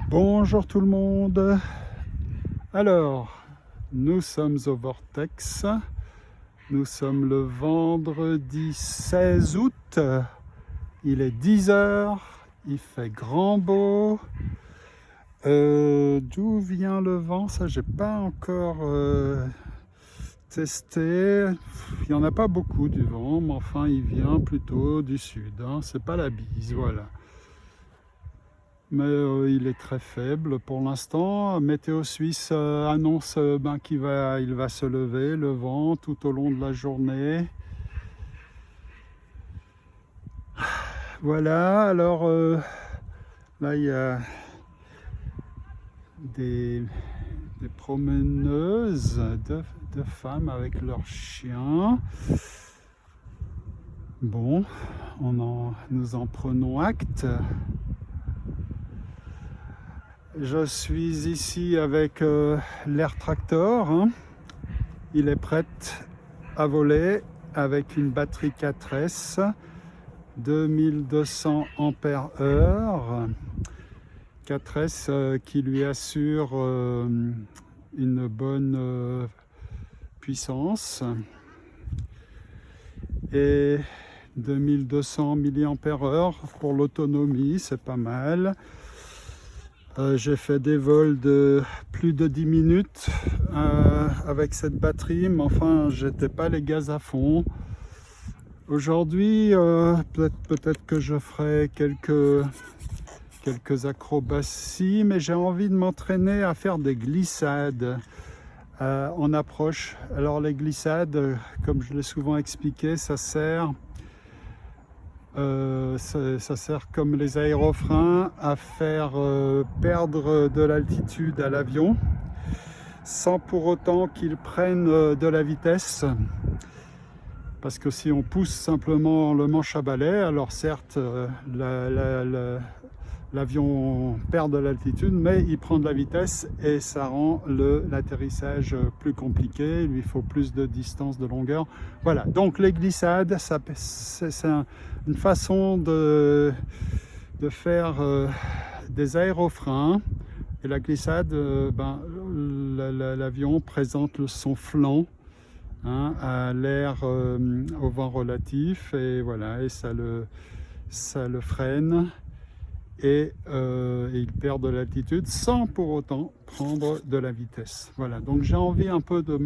Bonjour tout le monde. Alors, nous sommes au Vortex. Nous sommes le vendredi 16 août. Il est 10 heures. Il fait grand beau. D'où vient le vent? Ça, j'ai pas encore testé. Il n'y en a pas beaucoup du vent, mais enfin, il vient plutôt du sud. C'est pas la bise, voilà. Mais il est très faible pour l'instant. Météo Suisse annonce qu'il va se lever le vent tout au long de la journée. Voilà, alors là il y a des promeneuses de femmes avec leurs chiens. Bon, nous en prenons acte. Je suis ici avec l'Air Tractor. Il est prêt à voler avec une batterie 4S 2200 ampères-heure. 4S qui lui assure une bonne puissance. Et 2200 mAh pour l'autonomie, c'est pas mal. J'ai fait des vols de plus de 10 minutes avec cette batterie, mais enfin, j'étais pas les gaz à fond. Aujourd'hui, peut-être que je ferai quelques acrobaties, mais j'ai envie de m'entraîner à faire des glissades en approche. Alors les glissades, comme je l'ai souvent expliqué, ça sert comme les aérofreins à faire perdre de l'altitude à l'avion sans pour autant qu'il prenne de la vitesse, parce que si on pousse simplement le manche à balai, alors certes l'avion perd de l'altitude, mais il prend de la vitesse et ça rend l'atterrissage plus compliqué. Il lui faut plus de distance, de longueur. Voilà, donc les glissades, c'est une façon de faire des aérofreins. Et la glissade, l'avion présente son flanc à l'air, au vent relatif, et voilà, et ça le freine. Et il perd de l'altitude sans pour autant prendre de la vitesse. Voilà, donc j'ai envie un peu de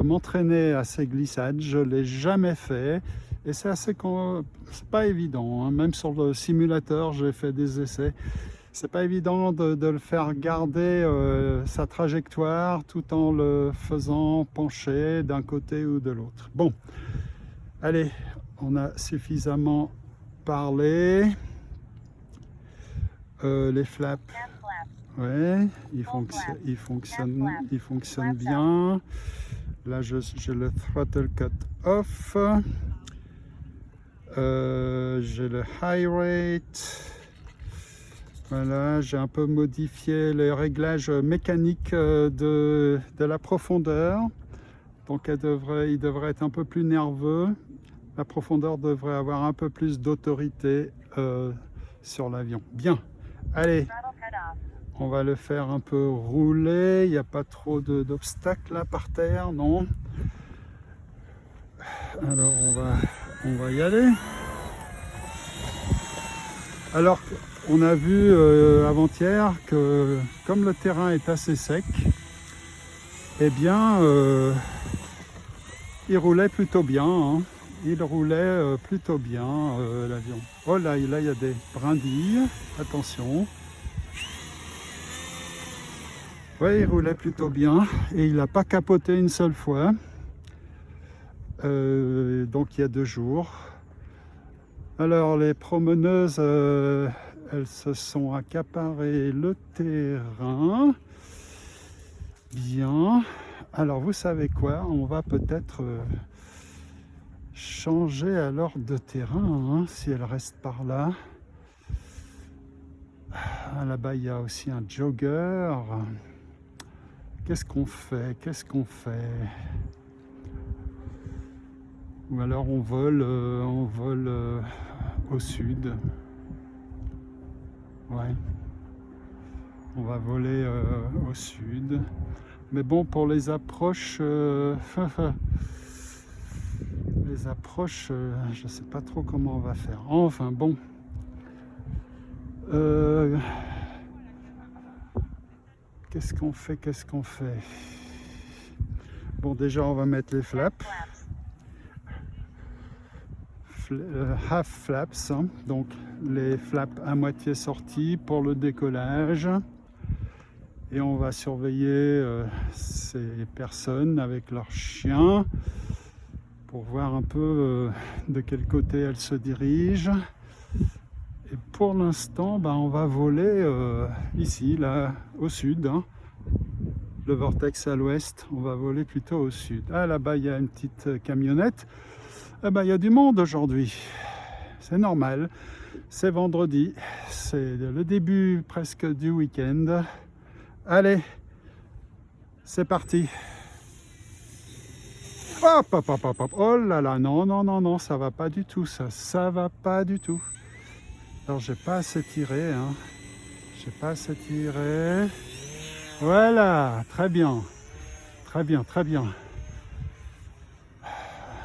m'entraîner à ces glissades. Je ne l'ai jamais fait et c'est pas évident. Même sur le simulateur, j'ai fait des essais. C'est pas évident de le faire garder sa trajectoire tout en le faisant pencher d'un côté ou de l'autre. Bon, allez, on a suffisamment parlé. Les flaps, ouais, ils fonctionnent bien. Là, j'ai le throttle cut off. J'ai le high rate. Voilà, j'ai un peu modifié les réglages mécaniques de la profondeur. Donc il devrait être un peu plus nerveux. La profondeur devrait avoir un peu plus d'autorité sur l'avion. Bien. Allez, on va le faire un peu rouler. Il n'y a pas trop d'obstacles là par terre, non? Alors on va y aller. Alors on a vu avant-hier que comme le terrain est assez sec, eh bien il roulait plutôt bien. Il roulait plutôt bien l'avion. Oh là, il y a des brindilles. Attention. Oui, il roulait plutôt bien et il n'a pas capoté une seule fois. Donc il y a 2 jours. Alors les promeneuses, elles se sont accaparées le terrain. Bien. Alors vous savez quoi? On va peut-être changer alors de terrain si elles restent par là. Là-bas il y a aussi un jogger. Qu'est-ce qu'on fait? Ou alors on vole au sud. Ouais. On va voler au sud. Mais bon, pour les approches, je ne sais pas trop comment on va faire. Enfin bon. Qu'est-ce qu'on fait? Bon, déjà, on va mettre les flaps. Half flaps, hein, donc les flaps à moitié sortis pour le décollage. Et on va surveiller ces personnes avec leurs chiens pour voir un peu de quel côté elles se dirigent. Et pour l'instant, on va voler ici, là, au sud. Hein. Le vortex à l'ouest, on va voler plutôt au sud. Ah, là-bas, il y a une petite camionnette. Eh ben, il y a du monde aujourd'hui. C'est normal. C'est vendredi. C'est le début presque du week-end. Allez, c'est parti. Hop, hop, hop, hop, hop. Oh là là, non, non, non, non, ça va pas du tout, ça va pas du tout. Alors, j'ai pas assez tiré, hein. J'ai pas assez tiré. Voilà, très bien. Très bien, très bien.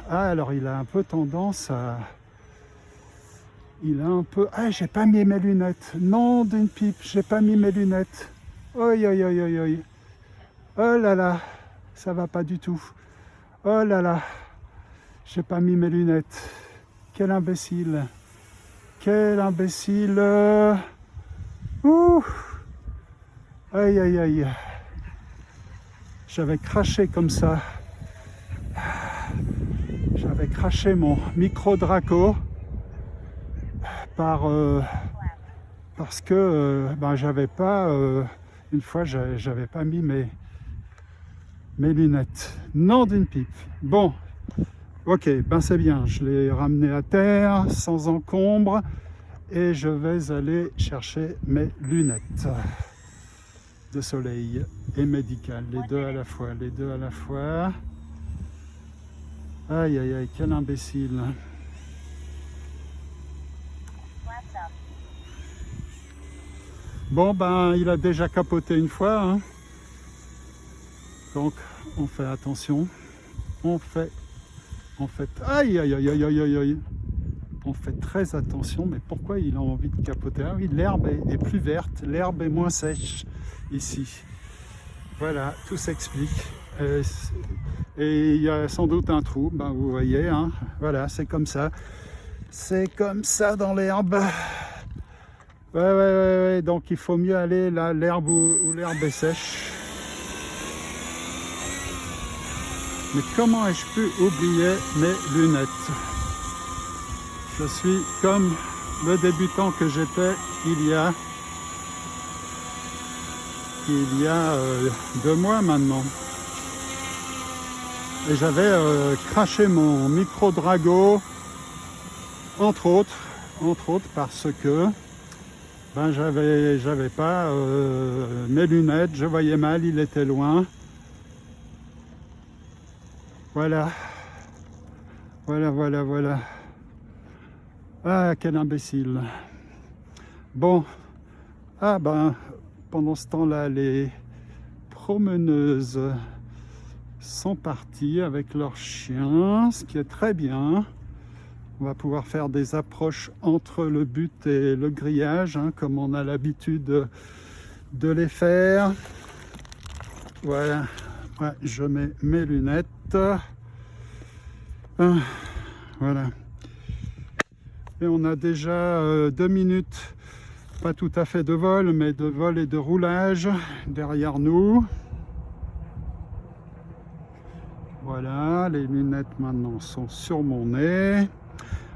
Ah, alors il a un peu tendance à... Il a un peu... Ah, j'ai pas mis mes lunettes. Non, d'une pipe, j'ai pas mis mes lunettes. Oi, oi, oi, oi, oi. Oh là là, ça va pas du tout. Oh là là, j'ai pas mis mes lunettes. Quel imbécile. Quel imbécile. Ouh. Aïe, aïe, aïe. J'avais craché comme ça. J'avais craché mon micro Draco parce que j'avais pas une fois j'avais pas mis mes lunettes. Non d'une pipe. Bon, ok, c'est bien. Je l'ai ramené à terre sans encombre et je vais aller chercher mes lunettes de soleil et médicales, les deux à la fois, les deux à la fois. Aïe, aïe, aïe, quel imbécile. Bon, il a déjà capoté une fois, hein. Donc, on fait attention. On fait... Aïe, aïe, aïe, aïe, aïe, aïe, aïe. On fait très attention, mais pourquoi il a envie de capoter? Ah oui, l'herbe est plus verte, l'herbe est moins sèche ici. Voilà, tout s'explique. Et il y a sans doute un trou, vous voyez, hein. Voilà, c'est comme ça. C'est comme ça dans l'herbe. Ouais, donc il faut mieux aller là, l'herbe où l'herbe est sèche. Mais comment ai-je pu oublier mes lunettes? Je suis comme le débutant que j'étais il y a 2 mois maintenant. Et j'avais craché mon micro Draco, entre autres parce que j'avais pas mes lunettes, je voyais mal, il était loin. Voilà. Ah, quel imbécile. Bon, pendant ce temps-là, les promeneuses sont parties avec leurs chiens, ce qui est très bien. On va pouvoir faire des approches entre le but et le grillage, hein, comme on a l'habitude de les faire. Voilà, ouais, je mets mes lunettes. Voilà. Et on a déjà 2 minutes, pas tout à fait de vol, mais de vol et de roulage derrière nous. Voilà, les lunettes maintenant sont sur mon nez.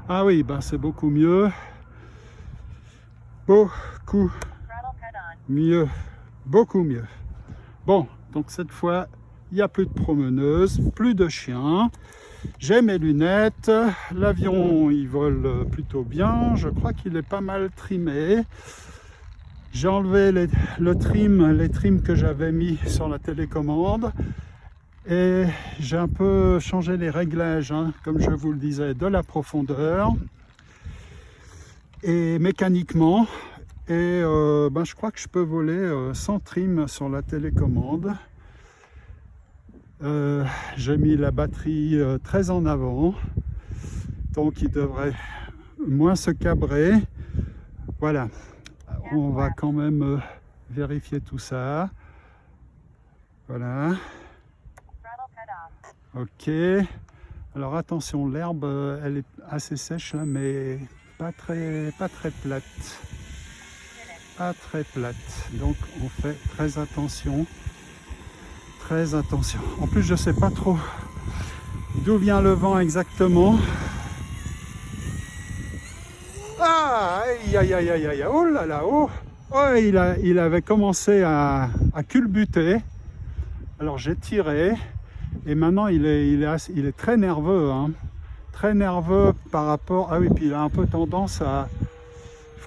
Ah oui, c'est beaucoup mieux. Beaucoup mieux. Beaucoup mieux. Bon, donc cette fois, il n'y a plus de promeneuse, plus de chiens. J'ai mes lunettes. L'avion, il vole plutôt bien. Je crois qu'il est pas mal trimé. J'ai enlevé les trims que j'avais mis sur la télécommande. Et j'ai un peu changé les réglages, hein, comme je vous le disais, de la profondeur. et mécaniquement. Et ben, je crois que je peux voler sans trim sur la télécommande. J'ai mis la batterie très en avant, donc il devrait moins se cabrer. Voilà, on va quand même vérifier tout ça. Voilà. Ok. Alors attention, l'herbe, elle est assez sèche là, mais pas très plate. Pas très plate. Donc on fait très attention. Très attention. En plus, je sais pas trop d'où vient le vent exactement. Ah, aïe, aïe, aïe, aïe, aïe, oh là là, oh, oh, il avait commencé à culbuter. Alors j'ai tiré et maintenant il est très nerveux, hein. Très nerveux par rapport. Ah oui, puis il a un peu tendance à.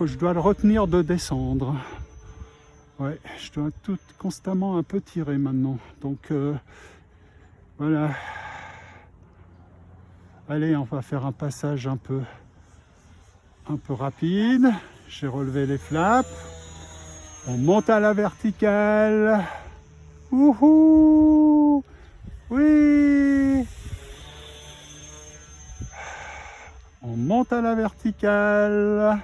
Je dois le retenir de descendre. Ouais, je dois constamment un peu tirer maintenant. Donc voilà. Allez, on va faire un passage un peu rapide. J'ai relevé les flaps. On monte à la verticale. Wouhou! Oui! On monte à la verticale.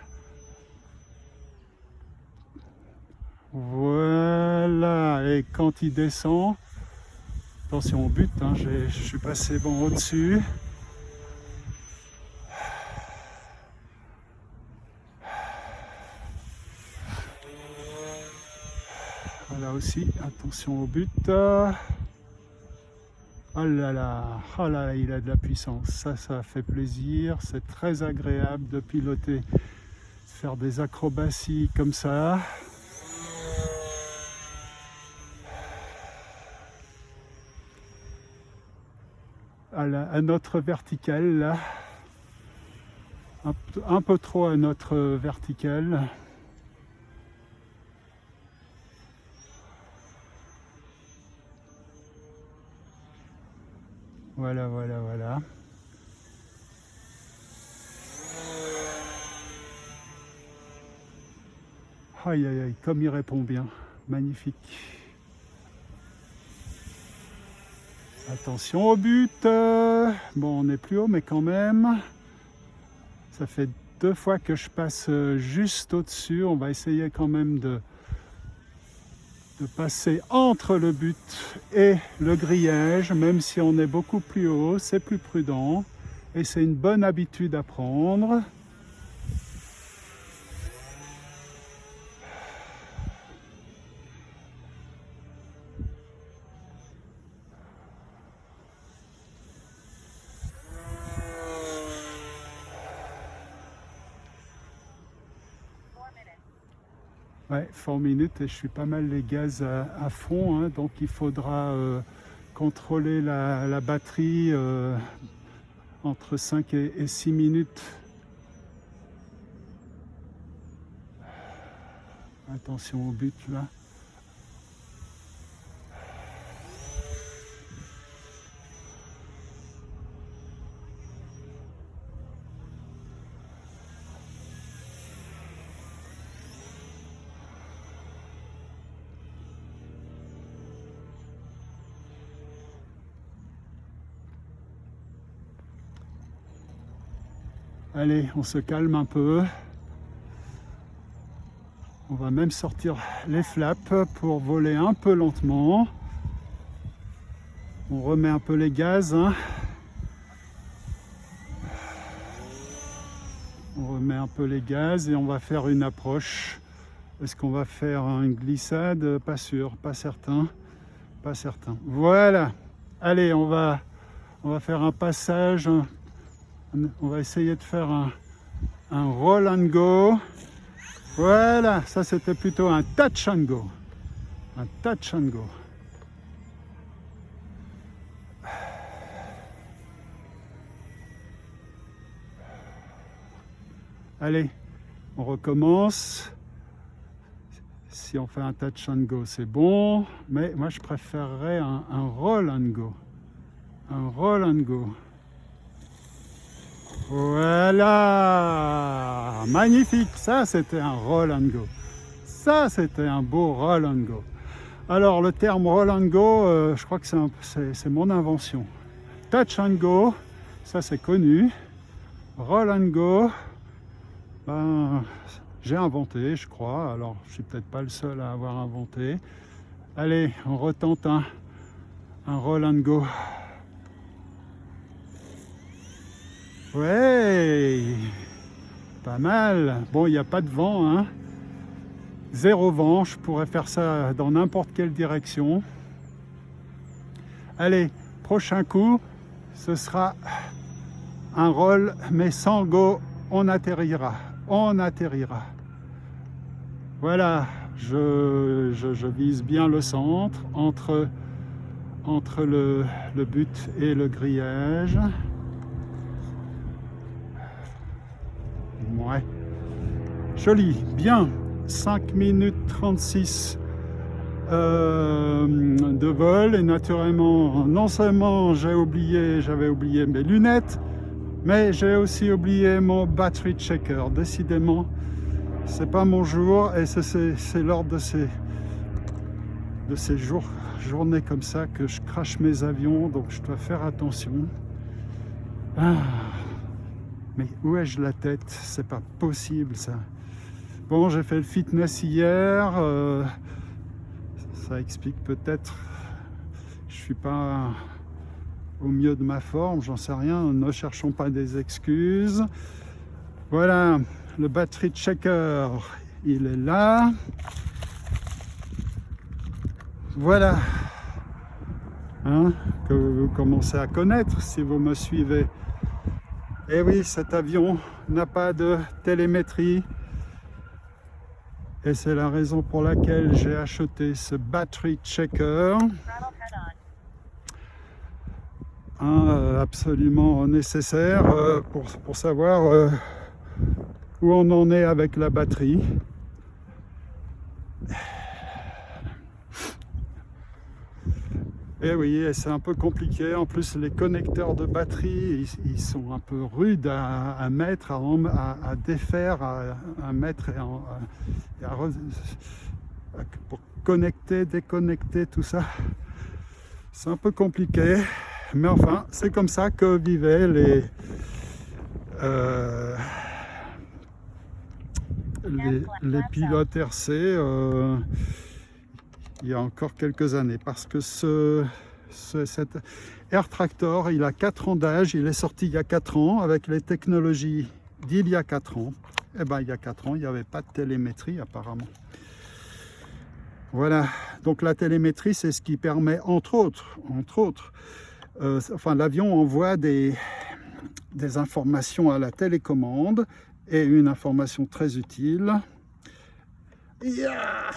Voilà. Et quand il descend, attention au but, hein, je suis passé bon au-dessus. Là aussi, attention au but. Oh là là, oh là là, il a de la puissance. Ça fait plaisir. C'est très agréable de piloter, de faire des acrobaties comme ça. À notre verticale, là. Un peu trop à notre verticale. Voilà, voilà, voilà. Aïe, aïe, aïe, comme il répond bien. Magnifique. Attention au but. Bon, on est plus haut, mais quand même. Ça fait 2 fois que je passe juste au-dessus. On va essayer quand même de passer entre le but et le grillage, même si on est beaucoup plus haut, c'est plus prudent et c'est une bonne habitude à prendre. Ouais, 4 minutes et je suis pas mal les gaz à fond, hein, donc il faudra contrôler la batterie entre 5 et 6 minutes. Attention au but là. Allez, on se calme un peu. On va même sortir les flaps pour voler un peu lentement. On remet un peu les gaz. Hein. On remet un peu les gaz et on va faire une approche. Est-ce qu'on va faire une glissade? Pas sûr, pas certain. Pas certain. Voilà. Allez, on va faire un passage. On va essayer de faire un roll and go. Voilà, ça c'était plutôt un touch and go. Un touch and go. Allez, on recommence. Si on fait un touch and go, c'est bon. Mais moi, je préférerais un roll and go. Un roll and go. Voilà, magnifique, ça c'était un roll and go. Ça c'était un beau roll and go. Alors le terme roll and go, je crois que c'est mon invention. Touch and go, ça c'est connu. Roll and go, ben, j'ai inventé, je crois. Alors je suis peut-être pas le seul à avoir inventé. Allez, on retente un roll and go. Ouais, pas mal. Bon, il n'y a pas de vent, hein. Zéro vent, je pourrais faire ça dans n'importe quelle direction. Allez, prochain coup, ce sera un roll, mais sans go, on atterrira. On atterrira. Voilà, je vise bien le centre, entre le but et le grillage. Ouais, joli, bien. 5 minutes 36 de vol, et naturellement, non seulement j'avais oublié mes lunettes, mais j'ai aussi oublié mon battery checker. Décidément, c'est pas mon jour, et c'est lors de ces journées comme ça que je crache mes avions, donc je dois faire attention. Mais où ai-je la tête? C'est pas possible ça. Bon, j'ai fait le fitness hier, ça explique peut-être, je suis pas au mieux de ma forme, j'en sais rien, ne cherchons pas des excuses. Voilà, le battery checker, il est là. Voilà, hein, que vous commencez à connaître si vous me suivez. Et oui, cet avion n'a pas de télémétrie. Et c'est la raison pour laquelle j'ai acheté ce battery checker. Absolument nécessaire pour savoir où on en est avec la batterie. Et oui, c'est un peu compliqué. En plus, les connecteurs de batterie, ils sont un peu rudes à mettre, à défaire, à mettre pour connecter, déconnecter, tout ça. C'est un peu compliqué. Mais enfin, c'est comme ça que vivaient les pilotes RC il y a encore quelques années, parce que cet Air Tractor, il a 4 ans d'âge, il est sorti il y a 4 ans avec les technologies d'il y a 4 ans. Et bien il y a 4 ans, il n'y avait pas de télémétrie apparemment. Voilà, donc la télémétrie, c'est ce qui permet entre autres, enfin l'avion envoie des informations à la télécommande, et une information très utile. Yeah,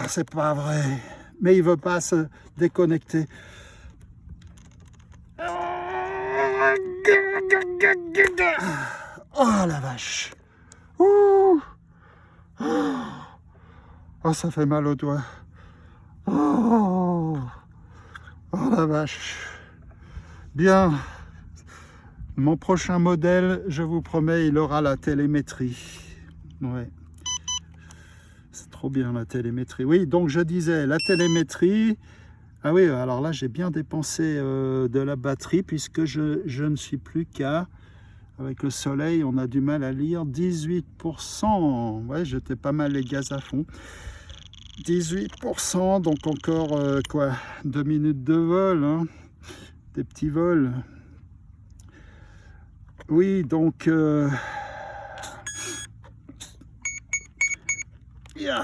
c'est pas vrai, mais il veut pas se déconnecter. Oh la vache. Oh, ça fait mal aux doigts. Oh la vache. Bien. Mon prochain modèle, je vous promets, il aura la télémétrie. Ouais. C'est trop bien la télémétrie. Oui, donc je disais, la télémétrie. Ah oui, alors là, j'ai bien dépensé de la batterie, puisque je ne suis plus qu'à... Avec le soleil, on a du mal à lire. 18%. Ouais, j'étais pas mal les gaz à fond. 18%, donc encore quoi, 2 minutes de vol, hein, des petits vols. Oui, donc yeah.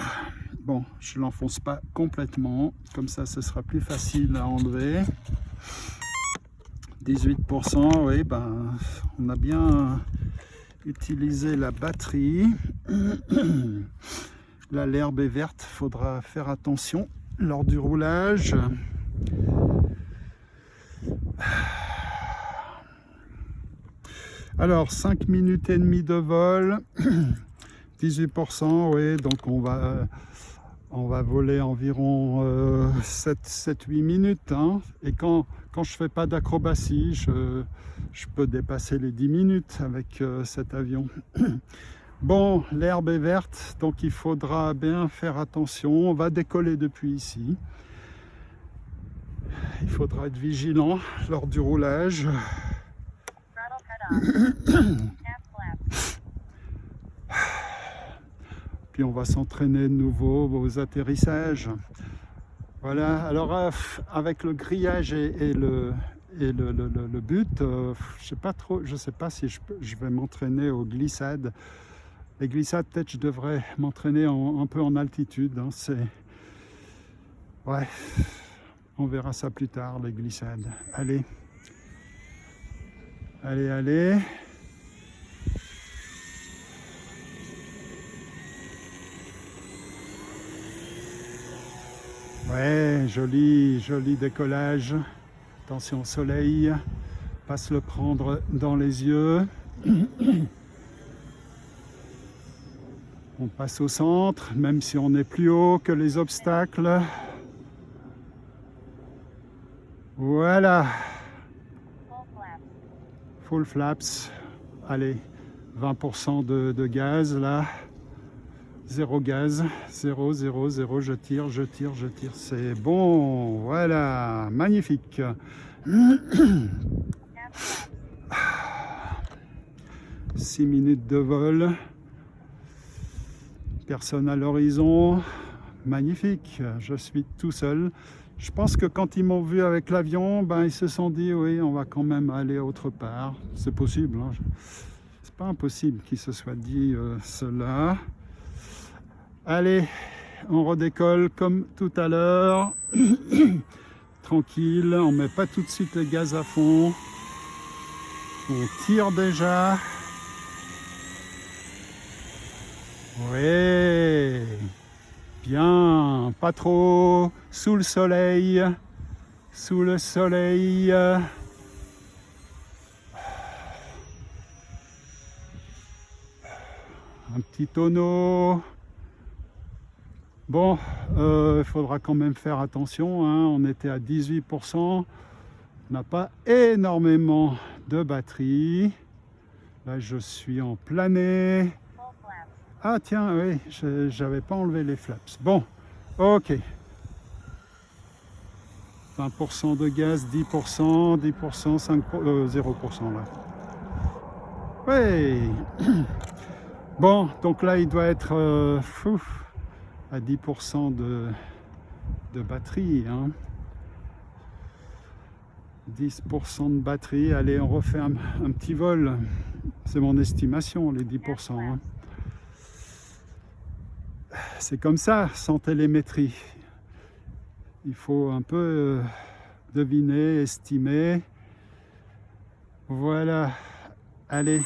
Bon, je l'enfonce pas complètement, comme ça ce sera plus facile à enlever. 18%, oui, ben on a bien utilisé la batterie. Là, l'herbe est verte, faudra faire attention lors du roulage. Alors, 5 minutes et demie de vol, 18%, oui, donc on va voler environ 7-8 minutes. Hein. Et quand je fais pas d'acrobatie, je peux dépasser les 10 minutes avec cet avion. Bon, l'herbe est verte, donc il faudra bien faire attention. On va décoller depuis ici. Il faudra être vigilant lors du roulage. Puis on va s'entraîner de nouveau aux atterrissages. Voilà, alors avec le grillage et le but, je sais pas si je vais m'entraîner aux glissades. Les glissades, peut-être je devrais m'entraîner un peu en altitude. Hein, ouais, on verra ça plus tard, les glissades. Allez, allez, allez. Ouais, joli, joli décollage. Attention au soleil, pas se le prendre dans les yeux. On passe au centre, même si on est plus haut que les obstacles. Voilà. Full flaps. Allez, 20% de gaz là. Zéro gaz, 0, 0, 0, je tire, c'est bon, voilà, magnifique. 6 minutes de vol, personne à l'horizon, magnifique, je suis tout seul. Je pense que quand ils m'ont vu avec l'avion, ben, ils se sont dit, oui, on va quand même aller autre part, c'est possible, hein. C'est pas impossible qu'ils se soient dit cela. Allez, on redécolle comme tout à l'heure. Tranquille, on met pas tout de suite le gaz à fond. On tire déjà. Ouais, bien, pas trop, sous le soleil. Sous le soleil. Un petit tonneau. Bon, il faudra quand même faire attention, hein. On était à 18%, on n'a pas énormément de batterie. Là, je suis en planée. Ah tiens, oui, j'avais pas enlevé les flaps. Bon, ok. 20% de gaz, 10%, 10%, 5%, 0% là. Oui. Bon, donc là, il doit être à 10% de batterie. Hein. 10% de batterie. Allez, on refait un petit vol. C'est mon estimation, les 10%. Hein. C'est comme ça, sans télémétrie. Il faut un peu deviner, estimer. Voilà. Allez.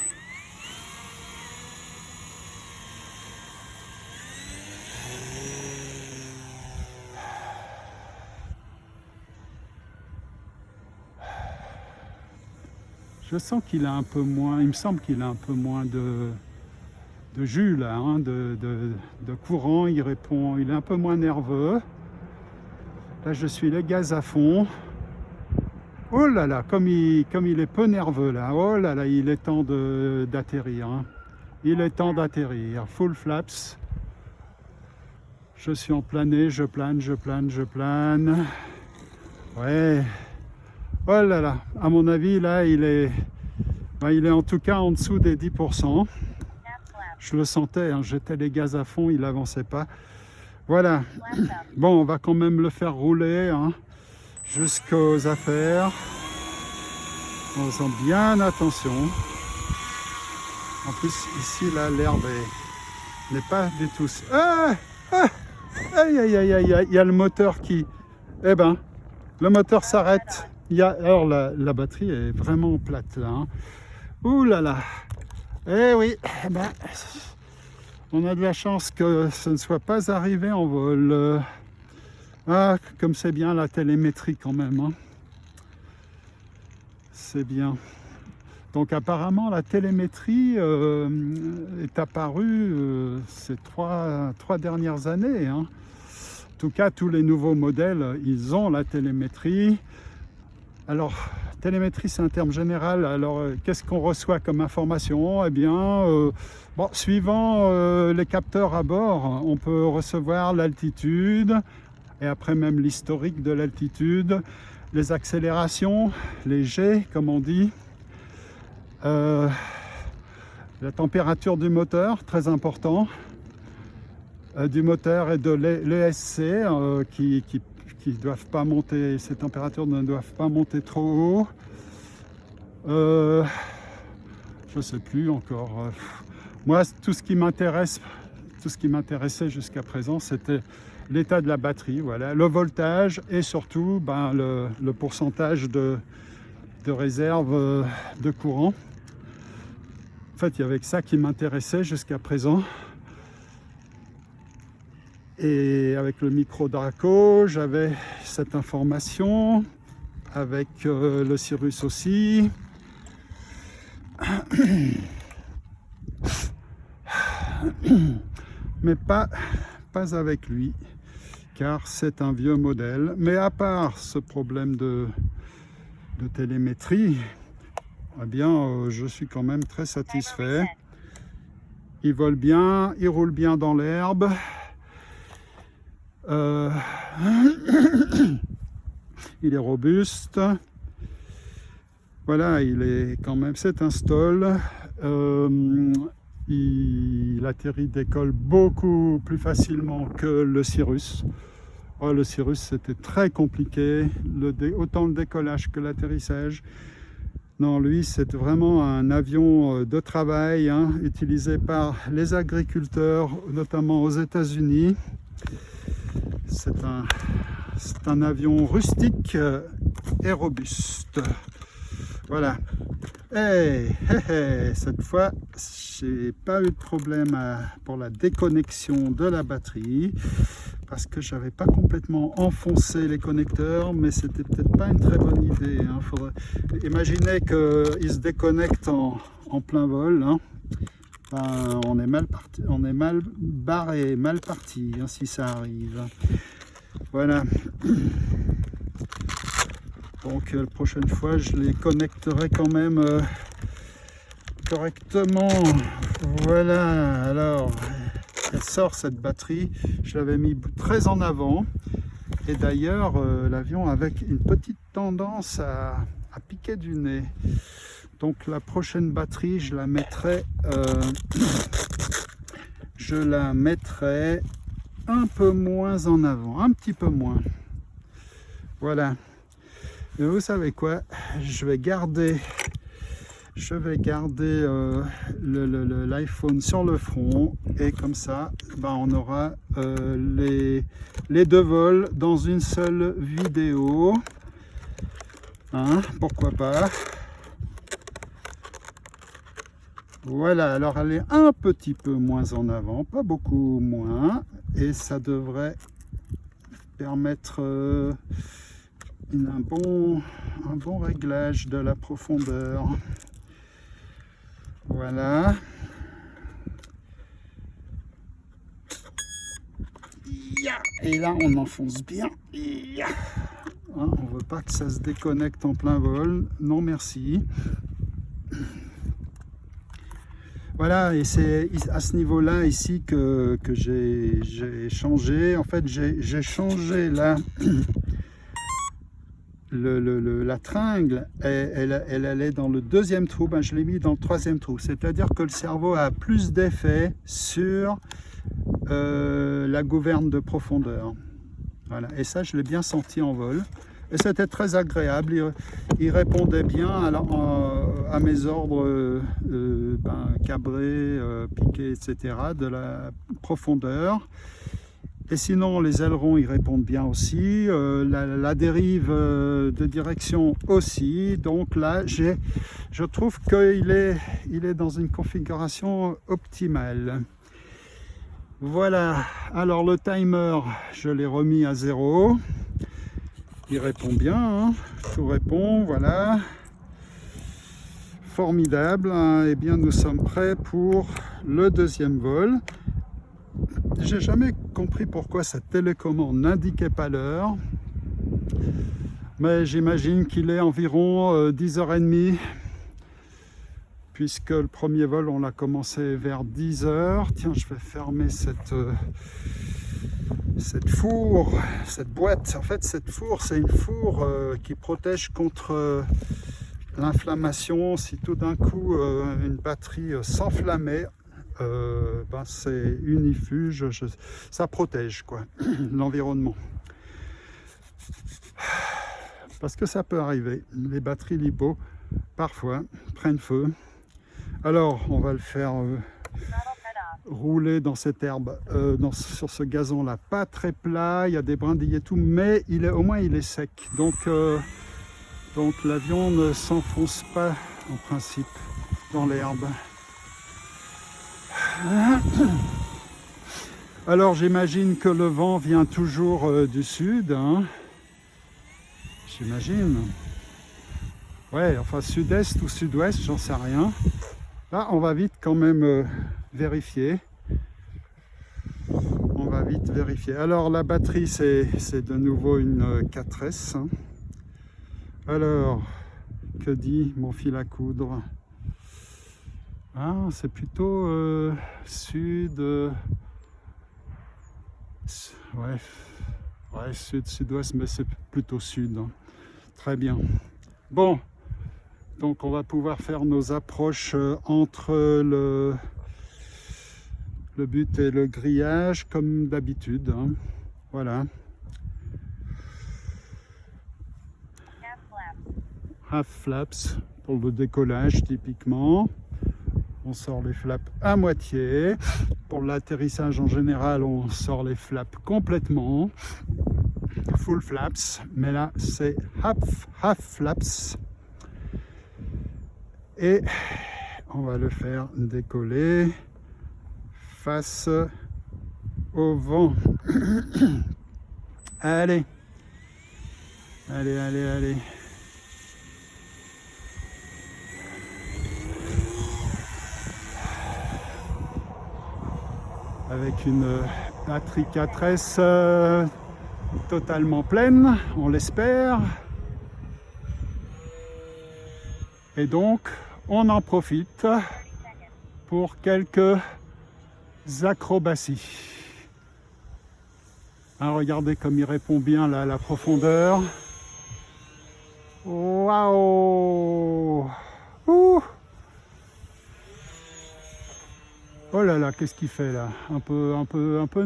Je sens qu'il a un peu moins, il me semble qu'il a un peu moins de jus là, hein, de courant, il répond, il est un peu moins nerveux. Là je suis le gaz à fond. Oh là là, comme il est peu nerveux là, oh là là, il est temps d'atterrir. Hein. Il est temps d'atterrir, full flaps. Je suis en planée, je plane, je plane, je plane. Ouais. Oh là là, à mon avis, là, il est en tout cas en dessous des 10%. Je le sentais, hein, j'étais les gaz à fond, il n'avançait pas. Voilà. Bon, on va quand même le faire rouler hein, jusqu'aux affaires. En faisant bien attention. En plus, ici, là, l'herbe n'est pas du tout... Ah, ah, aïe, aïe, aïe, aïe, aïe, il y a le moteur qui... Eh ben, le moteur s'arrête. Alors la batterie est vraiment plate là. Hein. Ouh là là. Eh oui, ben, on a de la chance que ce ne soit pas arrivé en vol. Ah, comme c'est bien la télémétrie quand même. Hein. C'est bien. Donc apparemment la télémétrie est apparue ces trois dernières années, hein. En tout cas, tous les nouveaux modèles, ils ont la télémétrie. Alors, télémétrie, c'est un terme général. Alors, qu'est-ce qu'on reçoit comme information? Eh bien, bon, suivant les capteurs à bord, on peut recevoir l'altitude, et après même l'historique de l'altitude, les accélérations, les G, comme on dit, la température du moteur, très important, du moteur et de l'ESC qui doivent pas monter, ces températures ne doivent pas monter trop haut. Je sais plus encore. Moi, tout ce qui m'intéressait jusqu'à présent, c'était l'état de la batterie, voilà, le voltage et surtout le pourcentage de réserve de courant. En fait, il y avait que ça qui m'intéressait jusqu'à présent. Et avec le micro Draco, j'avais cette information, avec le Cirrus aussi. Mais pas avec lui, car c'est un vieux modèle. Mais à part ce problème de télémétrie, eh bien, je suis quand même très satisfait. Il vole bien, il roule bien dans l'herbe. Il est robuste. Voilà, il est quand même, c'est un stall. Il atterrit, décolle beaucoup plus facilement que le Cirrus. Oh, le Cirrus, c'était très compliqué, autant le décollage que l'atterrissage. Non, lui, c'est vraiment un avion de travail, hein, utilisé par les agriculteurs, notamment aux États-Unis. C'est un avion rustique et robuste. Voilà. Cette fois, j'ai pas eu de problème pour la déconnexion de la batterie parce que j'avais pas complètement enfoncé les connecteurs, mais c'était peut-être pas une très bonne idée, hein. Imaginez qu'il se déconnecte en plein vol, hein. Ben, on est mal barré, mal parti, hein, si ça arrive. Voilà. Donc la prochaine fois, je les connecterai quand même correctement. Voilà. Alors, elle sort cette batterie. Je l'avais mis très en avant. Et d'ailleurs, l'avion avec une petite tendance à piquer du nez. Donc la prochaine batterie, je la mettrai un peu moins en avant, un petit peu moins. Voilà. Et vous savez quoi? Je vais garder l'iPhone sur le front et comme ça, on aura les deux vols dans une seule vidéo. Hein, pourquoi pas? Voilà, alors elle est un petit peu moins en avant, pas beaucoup moins, et ça devrait permettre un bon réglage de la profondeur. Voilà. Et là, on enfonce bien. On ne veut pas que ça se déconnecte en plein vol. Non, merci. Voilà, et c'est à ce niveau-là ici que j'ai changé. En fait, j'ai changé la tringle. Elle allait dans le deuxième trou. Je l'ai mis dans le troisième trou. C'est-à-dire que le cerveau a plus d'effet sur la gouverne de profondeur. Voilà, et ça, je l'ai bien senti en vol. Et c'était très agréable, il répondait bien à mes ordres cabrés, piqués, etc. de la profondeur. Et sinon, les ailerons, ils répondent bien aussi. La dérive de direction aussi. Donc là, je trouve qu'il est dans une configuration optimale. Voilà, alors le timer, je l'ai remis à 0. Il répond bien, hein. Tout répond, voilà. Formidable, eh bien nous sommes prêts pour le deuxième vol. J'ai jamais compris pourquoi cette télécommande n'indiquait pas l'heure, mais j'imagine qu'il est environ 10h30, puisque le premier vol on l'a commencé vers 10h. Tiens, je vais fermer cette four, cette boîte. En fait, cette four, c'est une four qui protège contre l'inflammation. Si tout d'un coup une batterie s'enflammait, ben c'est unifuge, ça protège quoi l'environnement, parce que ça peut arriver, les batteries LiPo parfois prennent feu. Alors on va le faire rouler dans cette herbe, sur ce gazon là, pas très plat, il y a des brindilles et tout, mais au moins il est sec, donc l'avion ne s'enfonce pas en principe dans l'herbe. Alors j'imagine que le vent vient toujours du sud, hein. J'imagine. Ouais, enfin sud-est ou sud-ouest, j'en sais rien. Là, on va vite quand même vérifier. On va vite vérifier. Alors la batterie, c'est de nouveau une 4S. Hein. Alors, que dit mon fil à coudre? Ah, c'est plutôt sud, ouais, sud-ouest, mais c'est plutôt sud. Hein. Très bien. Bon, donc on va pouvoir faire nos approches entre le but et le grillage comme d'habitude. Hein. Voilà. Half flaps pour le décollage typiquement. On sort les flaps à moitié. Pour l'atterrissage en général, on sort les flaps complètement. Full flaps, mais là c'est half flaps. Et on va le faire décoller face au vent. Allez, allez, allez, allez. Avec une batterie 4S totalement pleine, on l'espère. Et donc, on en profite pour quelques acrobaties. Hein, regardez comme il répond bien là à la profondeur. Waouh! Oh là là, qu'est-ce qu'il fait là? Un peu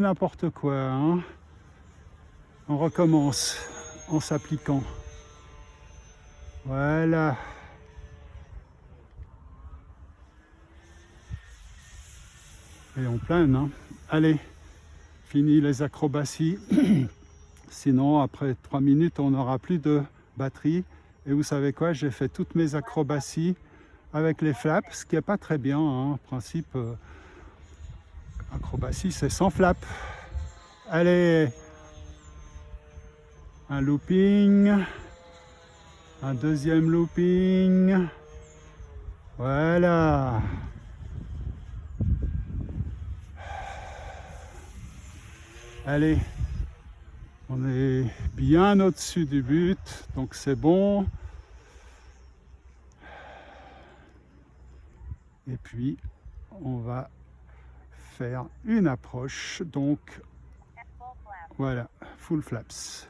n'importe quoi. Hein, on recommence en s'appliquant. Voilà. Et on plane. Hein. Allez, fini les acrobaties. Sinon, après 3 minutes, on n'aura plus de batterie. Et vous savez quoi? J'ai fait toutes mes acrobaties avec les flaps, ce qui n'est pas très bien. Hein. En principe, acrobatie, c'est sans flap. Allez, un looping, un deuxième looping. Voilà. Allez, on est bien au-dessus du but, donc c'est bon. Et puis, on va faire une approche, donc voilà, full flaps.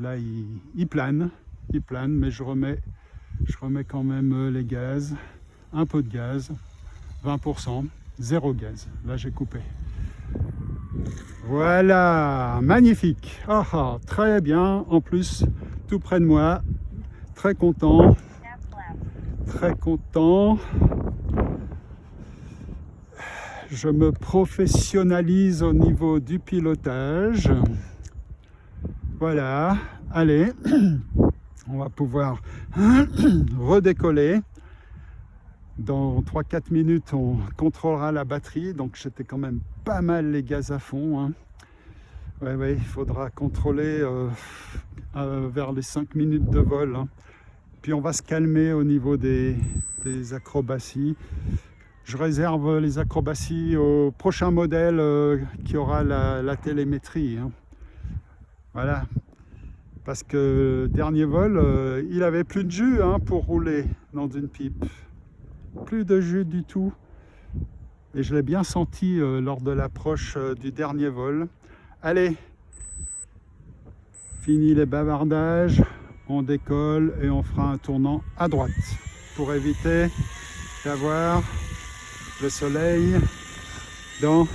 Là, il plane, mais je remets quand même les gaz, un peu de gaz, 20%, zéro gaz. Là, j'ai coupé. Voilà, magnifique. Ah, très bien. En plus, tout près de moi. Très content. Très content. Je me professionnalise au niveau du pilotage. Voilà. Allez, on va pouvoir redécoller. Dans 3-4 minutes, on contrôlera la batterie. Donc, j'étais quand même pas mal les gaz à fond. Hein. Ouais, il faudra contrôler vers les 5 minutes de vol. Hein. Puis, on va se calmer au niveau des des acrobaties. Je réserve les acrobaties au prochain modèle qui aura la télémétrie, hein. Voilà, parce que dernier vol, il avait plus de jus, hein, pour rouler dans une pipe. Plus de jus du tout. Et je l'ai bien senti lors de l'approche du dernier vol. Allez, fini les bavardages, on décolle et on fera un tournant à droite pour éviter d'avoir le soleil dans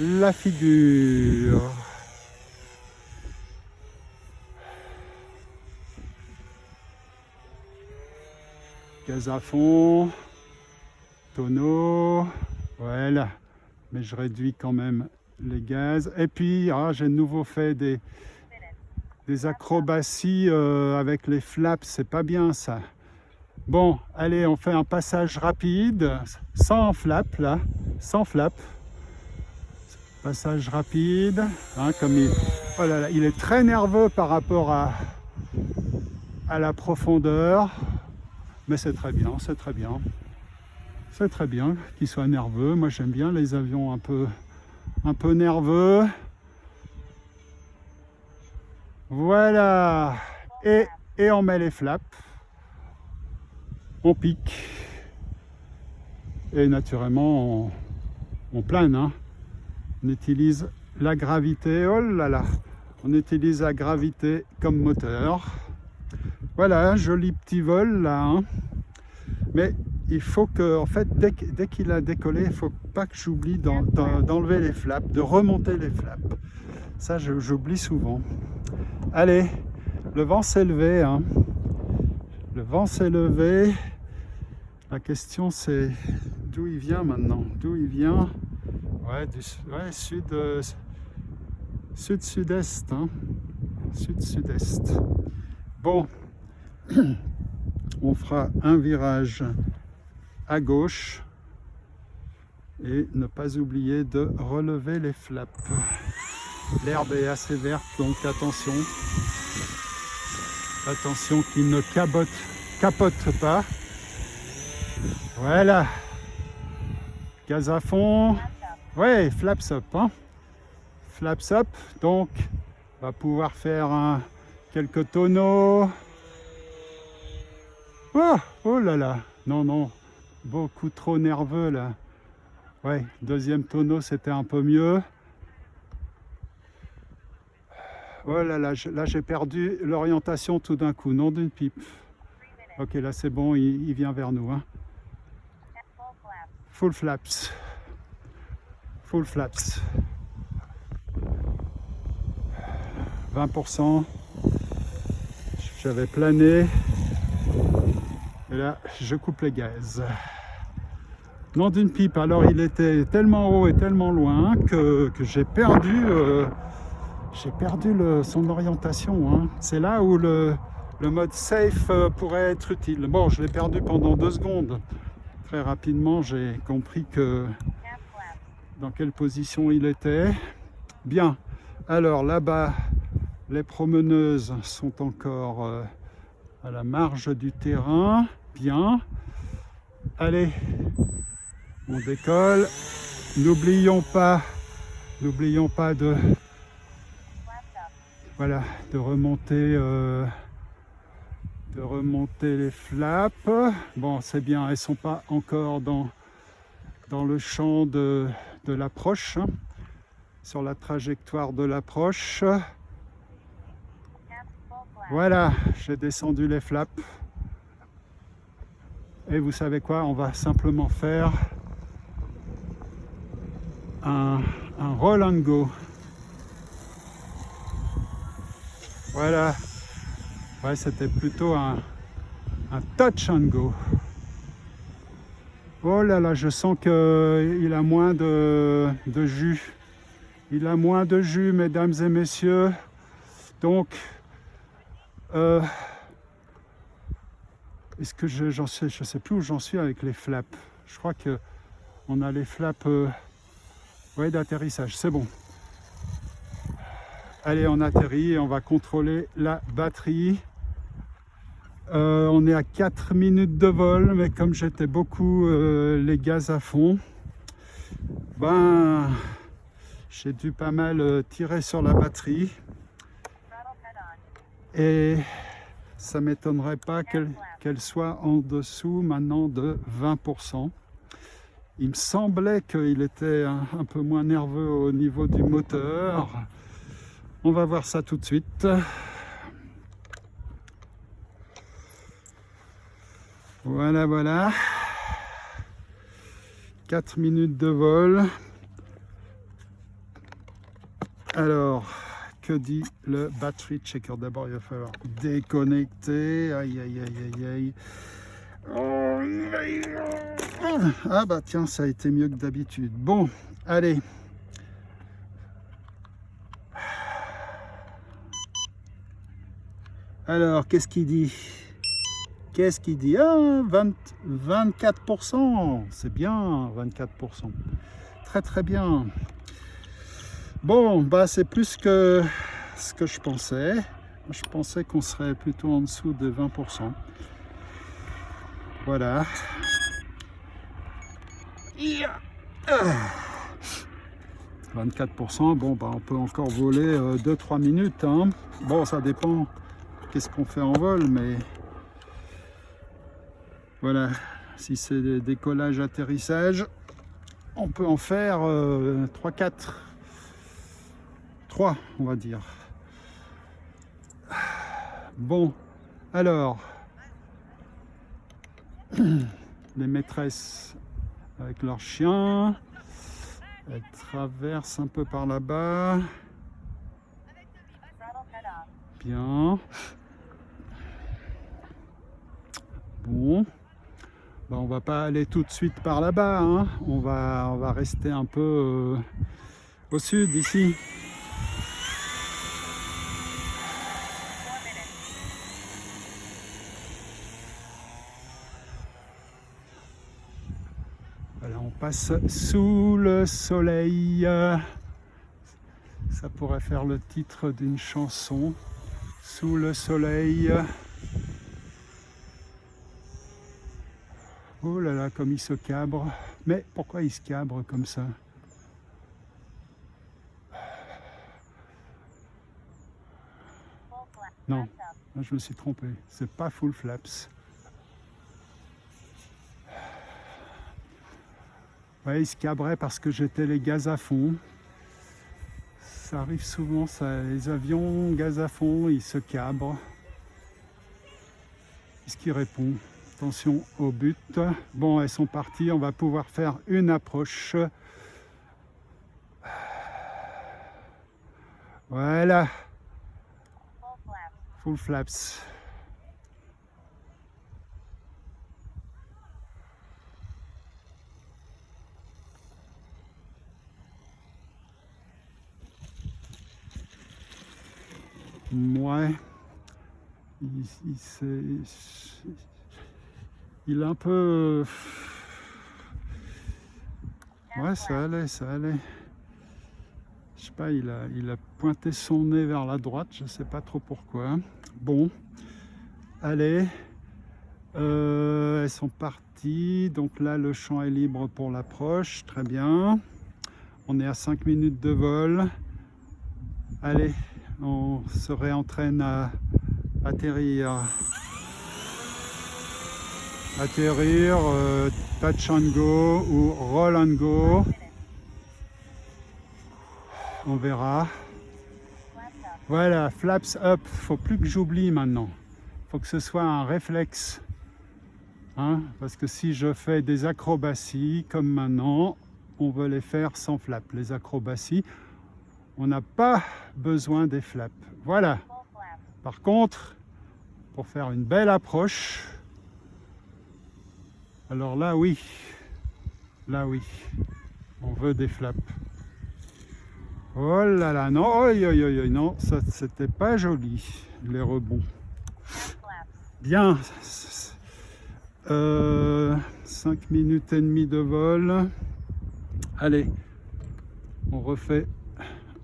la figure. Gaz à fond, tonneau, voilà, mais je réduis quand même les gaz. Et puis j'ai de nouveau fait des acrobaties avec les flaps, c'est pas bien ça. Bon, allez, on fait un passage rapide, sans flap là, sans flap. Passage rapide, hein, comme oh là là, il est très nerveux par rapport à la profondeur. Mais c'est très bien, c'est très bien. C'est très bien qu'il soit nerveux. Moi j'aime bien les avions un peu nerveux. Voilà. Et on met les flaps. On pique. Et naturellement on plane, hein. On utilise la gravité. Oh là là. On utilise la gravité comme moteur. Voilà, un joli petit vol là, hein. Mais il faut que, en fait, dès qu'il a décollé, il ne faut pas que j'oublie d'enlever les flaps, de remonter les flaps. Ça, j'oublie souvent. Allez, le vent s'est levé, hein. Le vent s'est levé. La question, c'est d'où il vient maintenant? D'où il vient? Ouais, sud-sud-est, hein. Sud-sud-est. Bon, on fera un virage à gauche et ne pas oublier de relever les flaps. L'herbe est assez verte, donc attention. Attention qu'il ne capote pas. Voilà. Gaz à fond. Ouais, flaps up, hein. Flaps up. Donc, on va pouvoir faire quelques tonneaux. Oh là là. Non. Beaucoup trop nerveux là. Ouais, deuxième tonneau, c'était un peu mieux. Oh là là, j'ai perdu l'orientation tout d'un coup, nom d'une pipe. Ok, là c'est bon, il vient vers nous, hein. Full flaps. Full flaps. 20%. J'avais plané. Et là, je coupe les gaz. Nom d'une pipe. Alors, il était tellement haut et tellement loin que j'ai perdu son orientation, hein. C'est là où le mode safe pourrait être utile. Bon, je l'ai perdu pendant 2 secondes. Très rapidement, j'ai compris dans quelle position il était. Bien. Alors, là-bas, les promeneuses sont encore à la marge du terrain. Bien. Allez, on décolle. N'oublions pas de remonter les flaps. Bon, c'est bien, elles sont pas encore dans le champ de l'approche, hein, sur la trajectoire de l'approche. Voilà, j'ai descendu les flaps. Et vous savez quoi, on va simplement faire un roll and go. Voilà. Ouais, c'était plutôt un touch and go. Oh là là, je sens qu'il a moins de jus. Il a moins de jus, mesdames et messieurs. Donc, est-ce que je sais plus où j'en suis avec les flaps. Je crois que on a les flaps d'atterrissage. C'est bon. Allez, on atterrit et on va contrôler la batterie. On est à 4 minutes de vol, mais comme j'étais beaucoup les gaz à fond, ben j'ai dû pas mal tirer sur la batterie. Et ça m'étonnerait pas qu'elle soit en dessous maintenant de 20%. Il me semblait qu'il était un peu moins nerveux au niveau du moteur. On va voir ça tout de suite. Voilà, voilà. 4 minutes de vol. Alors, que dit le battery checker? D'abord, il va falloir déconnecter. Aïe, aïe, aïe, aïe, aïe. Ah bah tiens, ça a été mieux que d'habitude. Bon, allez. Alors, qu'est-ce qu'il dit? Qu'est-ce qu'il dit? Ah, 24%. C'est bien, 24%. Très, très bien. Bon, bah c'est plus que ce que je pensais. Je pensais qu'on serait plutôt en dessous de 20%. Voilà. 24%, bon, bah on peut encore voler 2-3 minutes. Hein. Bon, ça dépend qu'est-ce qu'on fait en vol, mais voilà, si c'est des décollages, atterrissages, on peut en faire 3-4. 3, on va dire. Bon, alors, les maîtresses avec leurs chiens, elles traversent un peu par là-bas. Bien. Bon, ben, on va pas aller tout de suite par là-bas, hein. On va rester un peu au sud ici. Voilà, on passe sous le soleil. Ça pourrait faire le titre d'une chanson. Sous le soleil. Oh là là, comme il se cabre. Mais pourquoi il se cabre comme ça? Non, là, je me suis trompé. C'est pas full flaps. Ouais, il se cabrait parce que j'étais les gaz à fond. Ça arrive souvent, ça, les avions gaz à fond, ils se cabrent. Qu'est-ce qui répond? Attention au but. Bon, elles sont parties, on va pouvoir faire une approche. Voilà. Full flaps. Ouais. Il est un peu... Ouais, ça allait, ça allait. Je sais pas, il a pointé son nez vers la droite, je sais pas trop pourquoi. Bon, allez. Elles sont parties, donc là le champ est libre pour l'approche, très bien. On est à 5 minutes de vol. Allez, on se réentraîne à atterrir. Atterrir, touch and go ou roll and go. On verra. Voilà, flaps up. Faut plus que j'oublie maintenant. Faut que ce soit un réflexe. Hein, parce que si je fais des acrobaties comme maintenant, on veut les faire sans flap. Les acrobaties, on n'a pas besoin des flaps. Voilà. Par contre, pour faire une belle approche, alors là oui, on veut des flaps. Oh là là, non, non, ça c'était pas joli, les rebonds. Bien, 5 minutes et demie de vol. Allez, on refait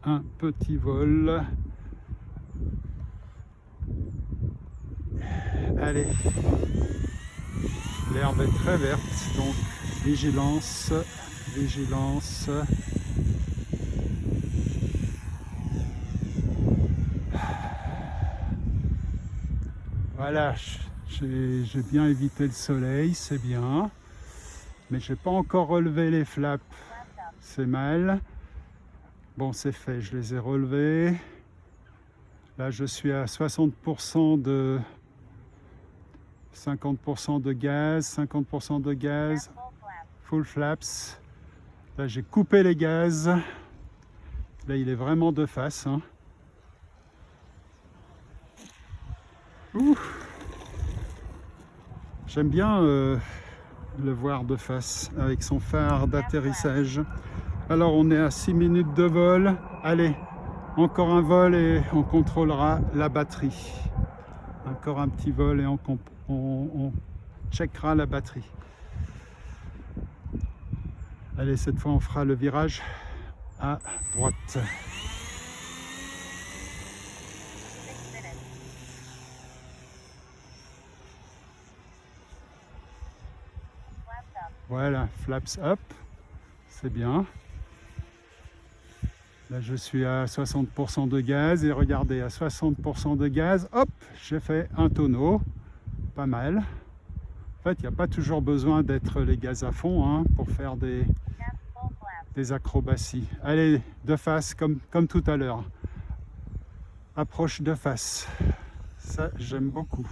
un petit vol. Allez, l'herbe est très verte, donc vigilance, vigilance. Voilà, j'ai bien évité le soleil, c'est bien. Mais j'ai pas encore relevé les flaps, c'est mal. Bon, c'est fait, je les ai relevés. Là, je suis à 60% de 50% de gaz, 50% de gaz, full flaps. Là, j'ai coupé les gaz. Là, il est vraiment de face. Hein. J'aime bien le voir de face avec son phare d'atterrissage. Alors, on est à 6 minutes de vol. Allez, encore un vol et on contrôlera la batterie. Encore un petit vol et on checkera la batterie. Allez, cette fois on fera le virage à droite. Voilà, flaps up, c'est bien. Là je suis à 60% de gaz et regardez, à 60% de gaz, hop, j'ai fait un tonneau, pas mal. En fait, il n'y a pas toujours besoin d'être les gaz à fond hein, pour faire des acrobaties. Allez, de face, comme tout à l'heure. Approche de face. Ça, j'aime beaucoup.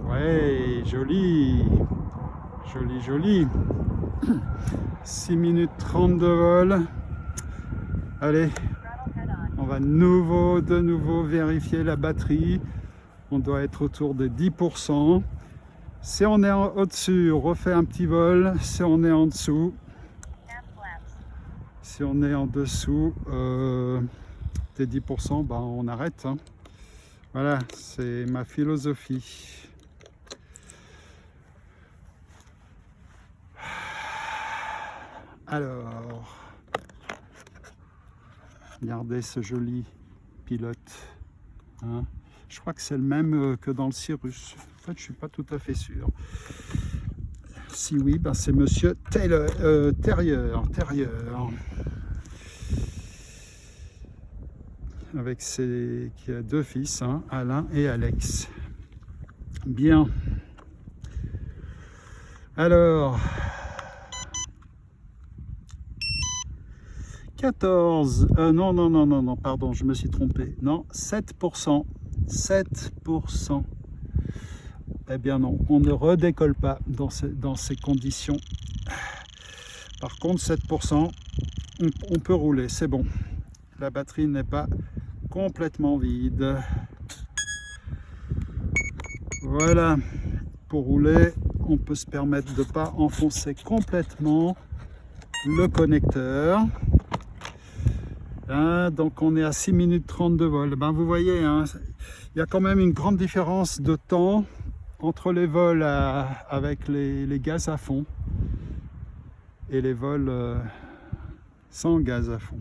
Ouais, joli. Joli, joli. 6 minutes 30 de vol. Allez, on va de nouveau vérifier la batterie. On doit être autour de 10%. Si on est au-dessus, on refait un petit vol. Si on est en dessous, si on est en dessous des 10%, ben on arrête. Hein. Voilà, c'est ma philosophie. Alors, regardez ce joli pilote. Hein. Je crois que c'est le même que dans le Cirrus. En fait, je ne suis pas tout à fait sûr. Si oui, ben c'est Monsieur Terrier. Avec qui a deux fils, hein, Alain et Alex. Bien. Alors, 14, non, pardon, je me suis trompé. Non, 7%. 7%. Eh bien non, on ne redécolle pas dans ces conditions. Par contre, 7%, on peut rouler, c'est bon. La batterie n'est pas complètement vide. Voilà, pour rouler, on peut se permettre de ne pas enfoncer complètement le connecteur. Hein, donc on est à 6 minutes 30 de vol. Ben, vous voyez, hein, il y a quand même une grande différence de temps entre les vols avec les gaz à fond et les vols sans gaz à fond.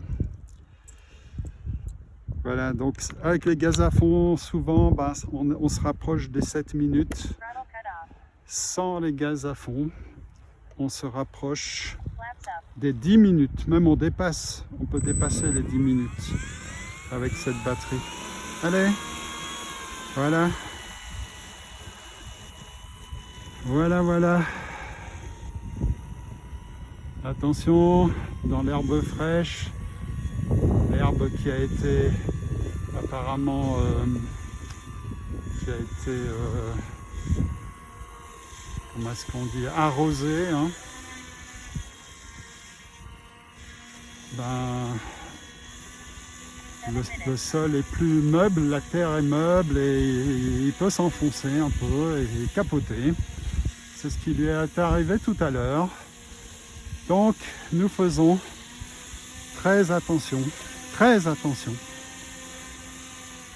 Voilà, donc avec les gaz à fond, souvent ben, on se rapproche des 7 minutes. Sans les gaz à fond, on se rapproche des 10 minutes. Même on peut dépasser les 10 minutes avec cette batterie. Allez, voilà. Voilà. Attention, dans l'herbe fraîche, l'herbe qui a été apparemment comment est-ce qu'on dit, arrosée. Hein. Ben, le sol est plus meuble, la terre est meuble et il peut s'enfoncer un peu et capoter. C'est ce qui lui est arrivé tout à l'heure. Donc nous faisons très attention.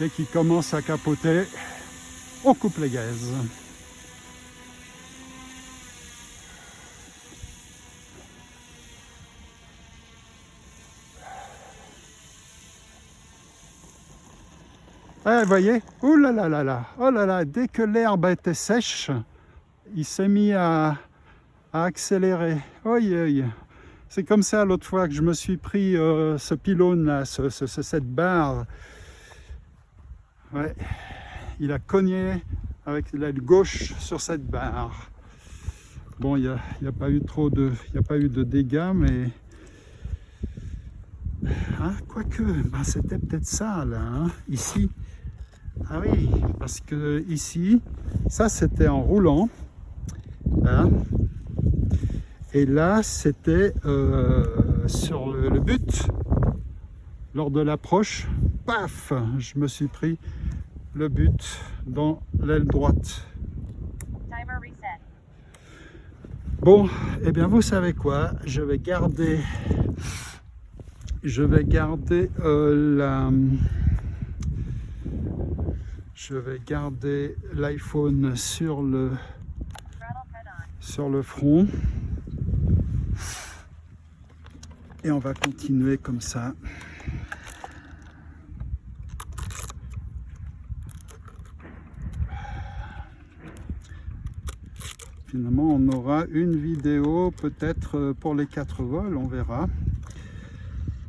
Dès qu'il commence à capoter, on coupe les gaz. vous voyez, ouh là là là là, oh là là, dès que l'herbe était sèche, il s'est mis à accélérer. Oi, oi. C'est comme ça l'autre fois que je me suis pris ce pylône là, cette barre. Ouais, il a cogné avec l'aile gauche sur cette barre. Bon, il n'y a pas eu de dégâts, mais hein, quoique, ben, c'était peut-être ça là, hein, ici. Ah oui, parce que ici, ça c'était en roulant, là. Et là c'était sur le but, lors de l'approche, paf, je me suis pris le but dans l'aile droite. Bon, et eh bien vous savez quoi, je vais garder l'iPhone sur le front et on va continuer comme ça. Finalement, on aura une vidéo peut-être pour les 4 vols, on verra.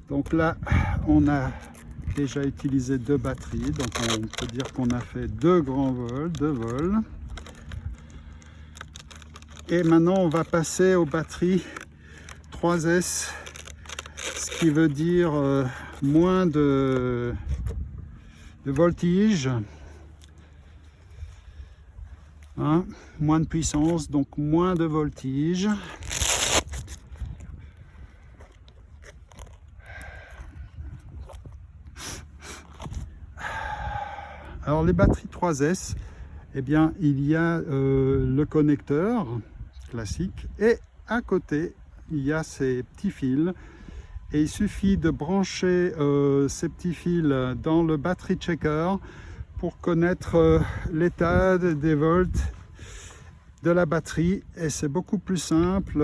Donc là, on a déjà utilisé 2 batteries, donc on peut dire qu'on a fait 2 grands vols, 2 vols. Et maintenant, on va passer aux batteries 3S, ce qui veut dire moins de voltige. Hein, moins de puissance, donc moins de voltige. Alors les batteries 3S, eh bien il y a le connecteur classique et à côté il y a ces petits fils et il suffit de brancher ces petits fils dans le battery checker pour connaître l'état des volts de la batterie et c'est beaucoup plus simple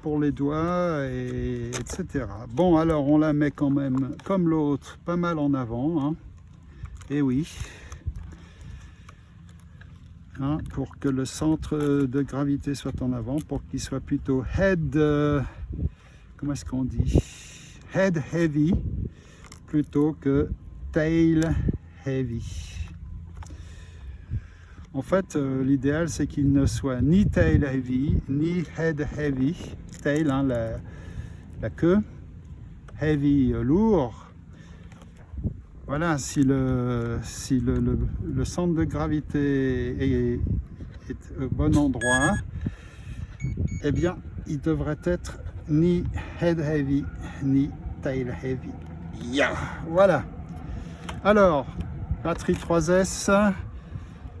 pour les doigts etc. Bon, alors on la met quand même comme l'autre pas mal en avant, hein. Et oui, hein, pour que le centre de gravité soit en avant, pour qu'il soit plutôt head, comment est-ce qu'on dit, head heavy plutôt que tail heavy. En fait, l'idéal c'est qu'il ne soit ni tail heavy, ni head heavy. Tail, hein, la queue, heavy, lourd. Voilà, si le centre de gravité est au bon endroit, eh bien, il devrait être ni head heavy, ni tail heavy. Yeah, voilà. Alors, batterie 3S.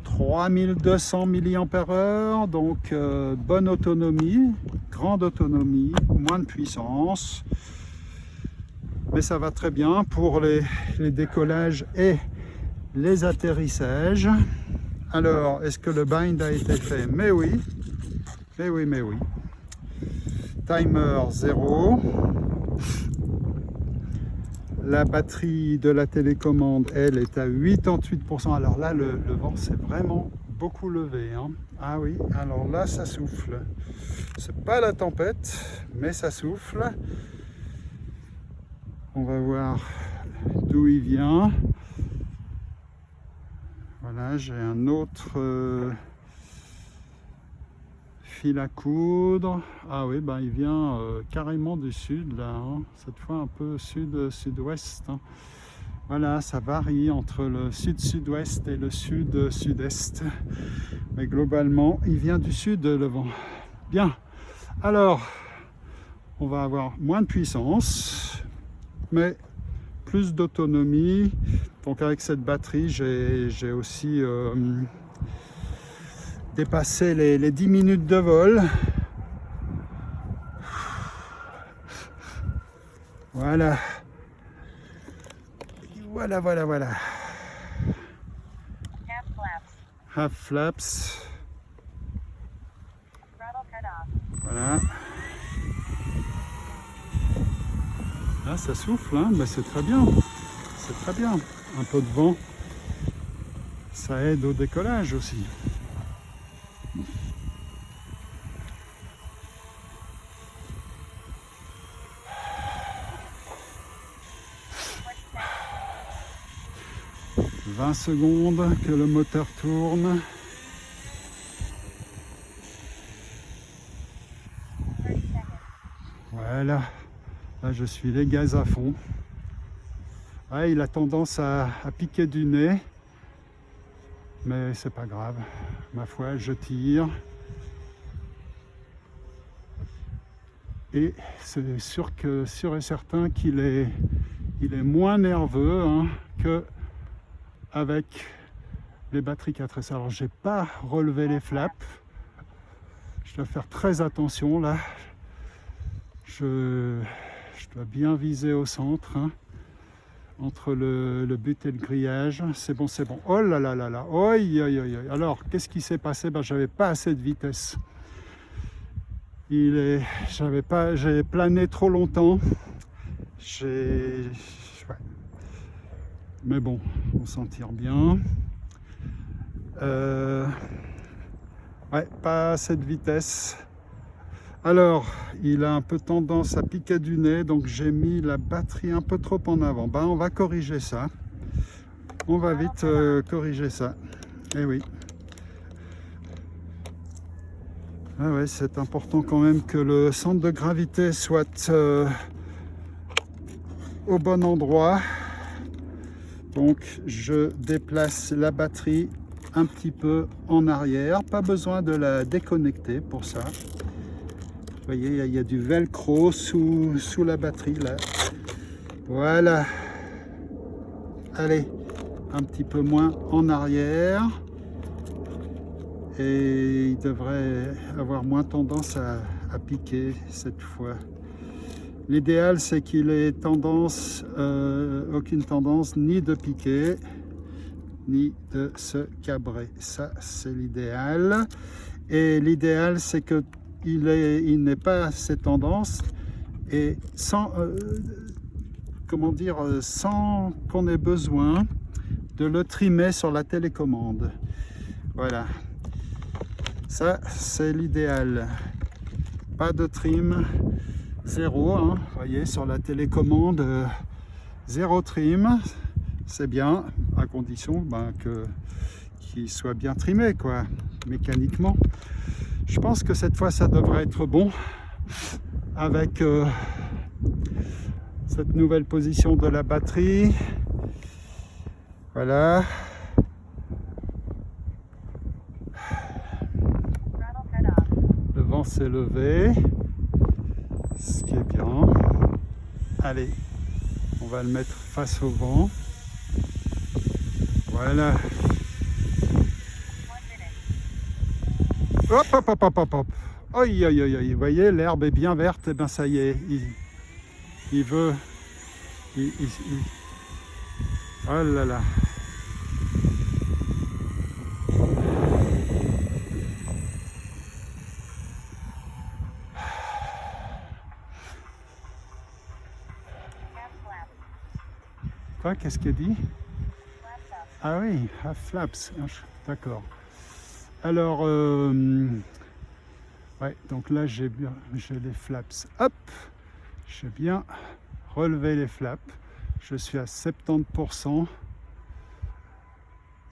3200 mAh, donc bonne autonomie, grande autonomie, moins de puissance, mais ça va très bien pour les décollages et les atterrissages. Alors, est-ce que le bind a été fait? Mais oui, mais oui, mais oui. Timer 0. La batterie de la télécommande, elle, est à 88%. Alors là, le vent s'est vraiment beaucoup levé, hein. Ah oui, alors là, ça souffle. C'est pas la tempête, mais ça souffle. On va voir d'où il vient. Voilà, j'ai un autre fil à coudre. Ah oui, ben il vient carrément du sud là, hein. Cette fois un peu sud-sud-ouest, hein. Voilà, ça varie entre le sud-sud-ouest et le sud-sud-est, mais globalement il vient du sud le vent. Bien, alors on va avoir moins de puissance mais plus d'autonomie. Donc avec cette batterie j'ai aussi dépasser les 10 minutes de vol. Voilà. Voilà, voilà, voilà. Half flaps. Voilà. Là, ça souffle, hein, mais c'est très bien. C'est très bien. Un peu de vent. Ça aide au décollage aussi. « 20 secondes que le moteur tourne. » Voilà, là je suis les gaz à fond. Ouais, il a tendance à piquer du nez, mais c'est pas grave. Ma foi, je tire. Et c'est sûr et certain qu'il est moins nerveux que avec les batteries 4S. Alors j'ai pas relevé les flaps. Je dois faire très attention là. Je dois bien viser au centre, entre le but et le grillage. C'est bon, c'est bon. Oh là là là là. Oi, oi, oi, oi. Alors, qu'est-ce qui s'est passé? J'avais pas assez de vitesse. J'ai plané trop longtemps. Ouais. Mais bon, on s'en tire bien. Ouais, pas assez de vitesse. Alors, il a un peu tendance à piquer du nez, donc j'ai mis la batterie un peu trop en avant. On va corriger ça. On va vite corriger ça. Eh oui. Ah ouais, c'est important quand même que le centre de gravité soit au bon endroit. Donc, je déplace la batterie un petit peu en arrière. Pas besoin de la déconnecter pour ça. Vous voyez, il y a du velcro sous la batterie là. Voilà. Allez, un petit peu moins en arrière. Et il devrait avoir moins tendance à piquer cette fois. L'idéal, c'est qu'il ait aucune tendance ni de piquer, ni de se cabrer. Ça, c'est l'idéal. Et l'idéal, c'est que il n'ait pas ces tendances et sans sans qu'on ait besoin de le trimer sur la télécommande. Voilà, ça c'est l'idéal. Pas de trim, zéro, vous voyez, sur la télécommande, zéro trim, c'est bien, à condition qu'il soit bien trimé, quoi, mécaniquement. Je pense que cette fois, ça devrait être bon avec cette nouvelle position de la batterie. Voilà. Le vent s'est levé, ce qui est bien. Allez, on va le mettre face au vent. Voilà. Hop, hop, hop, hop, hop, hop. Aïe, aïe, aïe, aïe. Vous voyez, l'herbe est bien verte. Et bien, ça y est. Il veut. Oh là là. Quoi? Qu'est-ce qu'il dit? Ah oui, half flaps. D'accord. Alors, ouais, donc là j'ai les flaps. Hop, j'ai bien relevé les flaps. Je suis à 70%,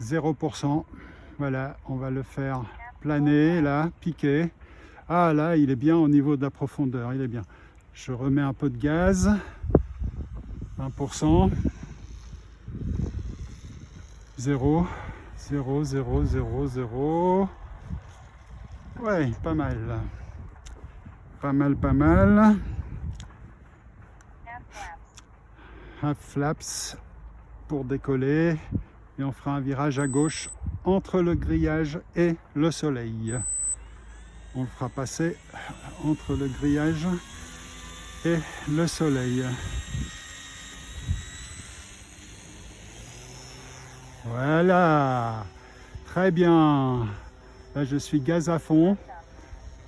0%. Voilà, on va le faire planer là, piquer. Ah là, il est bien au niveau de la profondeur, il est bien. Je remets un peu de gaz, 20%, 0, 0, 0, 0, 0. Ouais, pas mal. Pas mal, pas mal. Half flaps pour décoller. Et on fera un virage à gauche entre le grillage et le soleil. On le fera passer entre le grillage et le soleil. Voilà. Très bien. Là, je suis gaz à fond.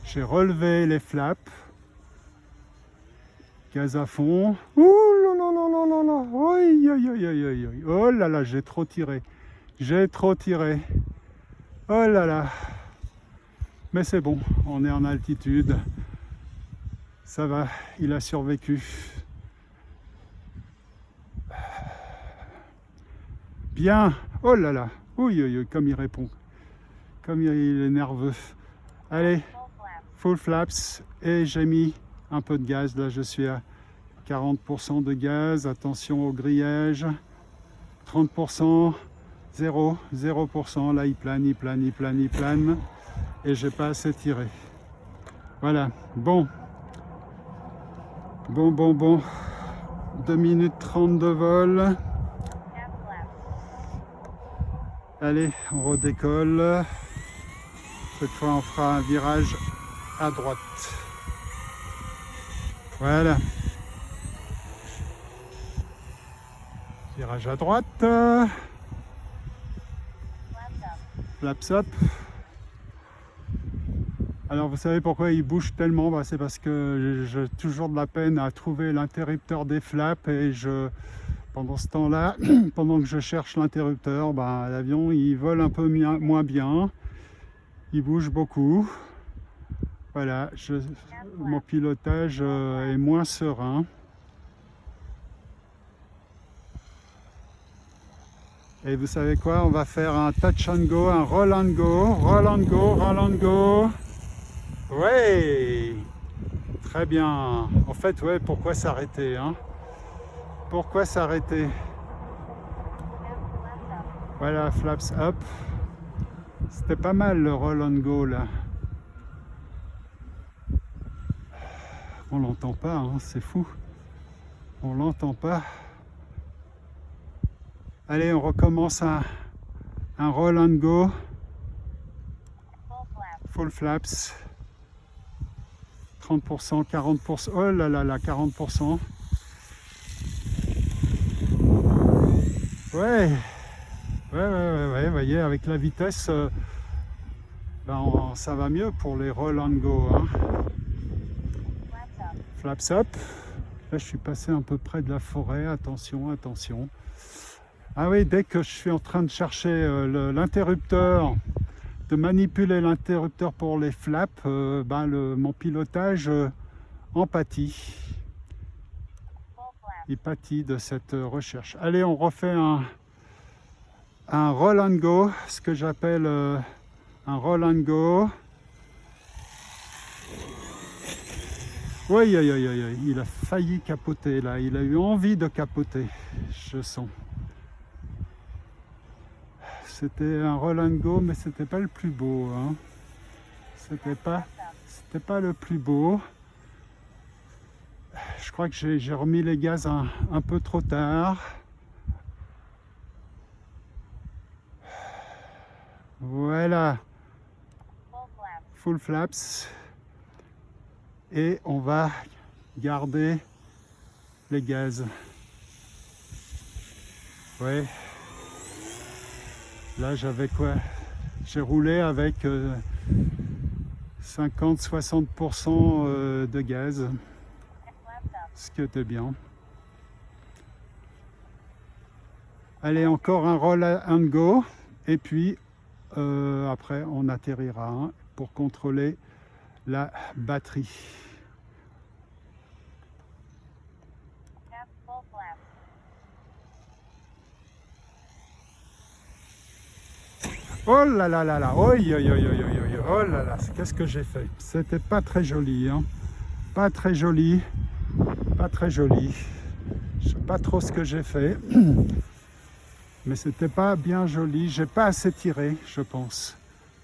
J'ai relevé les flaps. Gaz à fond. Ouh là là là là là là. Oi, oi, oi, oi, oi. Oh là là, j'ai trop tiré. J'ai trop tiré. Oh là là. Mais c'est bon, on est en altitude. Ça va, il a survécu. Bien. Oh là là. Oui, oui, oui, comme il répond. Comme il est nerveux. Allez, full flaps. Et j'ai mis un peu de gaz. Là, je suis à 40% de gaz. Attention au grillage. 30%. 0%. Là, il plane, il plane, il plane, il plane. Et j'ai pas assez tiré. Voilà. Bon. Bon. 2 minutes 30 de vol. Allez, on redécolle. Cette fois, on fera un virage à droite. Voilà. Virage à droite. Flaps up. Alors, vous savez pourquoi il bouge tellement? Bah, c'est parce que j'ai toujours de la peine à trouver l'interrupteur des flaps et pendant ce temps-là, pendant que je cherche l'interrupteur, bah, l'avion il vole un peu moins bien, il bouge beaucoup. Voilà, mon pilotage est moins serein. Et vous savez quoi? On va faire un touch and go, un roll and go, roll and go, roll and go. Ouais, très bien. En fait, ouais, pourquoi s'arrêter, hein? Pourquoi s'arrêter? Voilà, flaps up. C'était pas mal le roll and go là. On l'entend pas, hein, c'est fou. On l'entend pas. Allez, on recommence un roll and go. Full flaps. 30%, 40%. Oh là là là, 40%. Ouais. Ouais, vous voyez, avec la vitesse, ça va mieux pour les roll and go. Hein. Flaps up. Là, je suis passé un peu près de la forêt. Attention, attention. Ah oui, dès que je suis en train de chercher l'interrupteur, de manipuler l'interrupteur pour les flaps, mon pilotage en pâtit. Il pâtit de cette recherche. Allez, on refait un roll and go, ce que j'appelle un roll and go. Oui, il a failli capoter là, il a eu envie de capoter, je sens. C'était un roll and go, mais c'était pas le plus beau. Hein. C'était pas le plus beau. Je crois que j'ai remis les gaz un peu trop tard. Voilà. Full flaps. Et on va garder les gaz. Ouais. Là, j'avais quoi? J'ai roulé avec 50-60% de gaz, ce qui était bien. Allez, encore un roll and go, et puis après on atterrira pour contrôler la batterie. Oh là là là là, oh là là, qu'est-ce que j'ai fait? C'était pas très joli, hein. Pas très joli, pas très joli. Je sais pas trop ce que j'ai fait, mais c'était pas bien joli. J'ai pas assez tiré, je pense.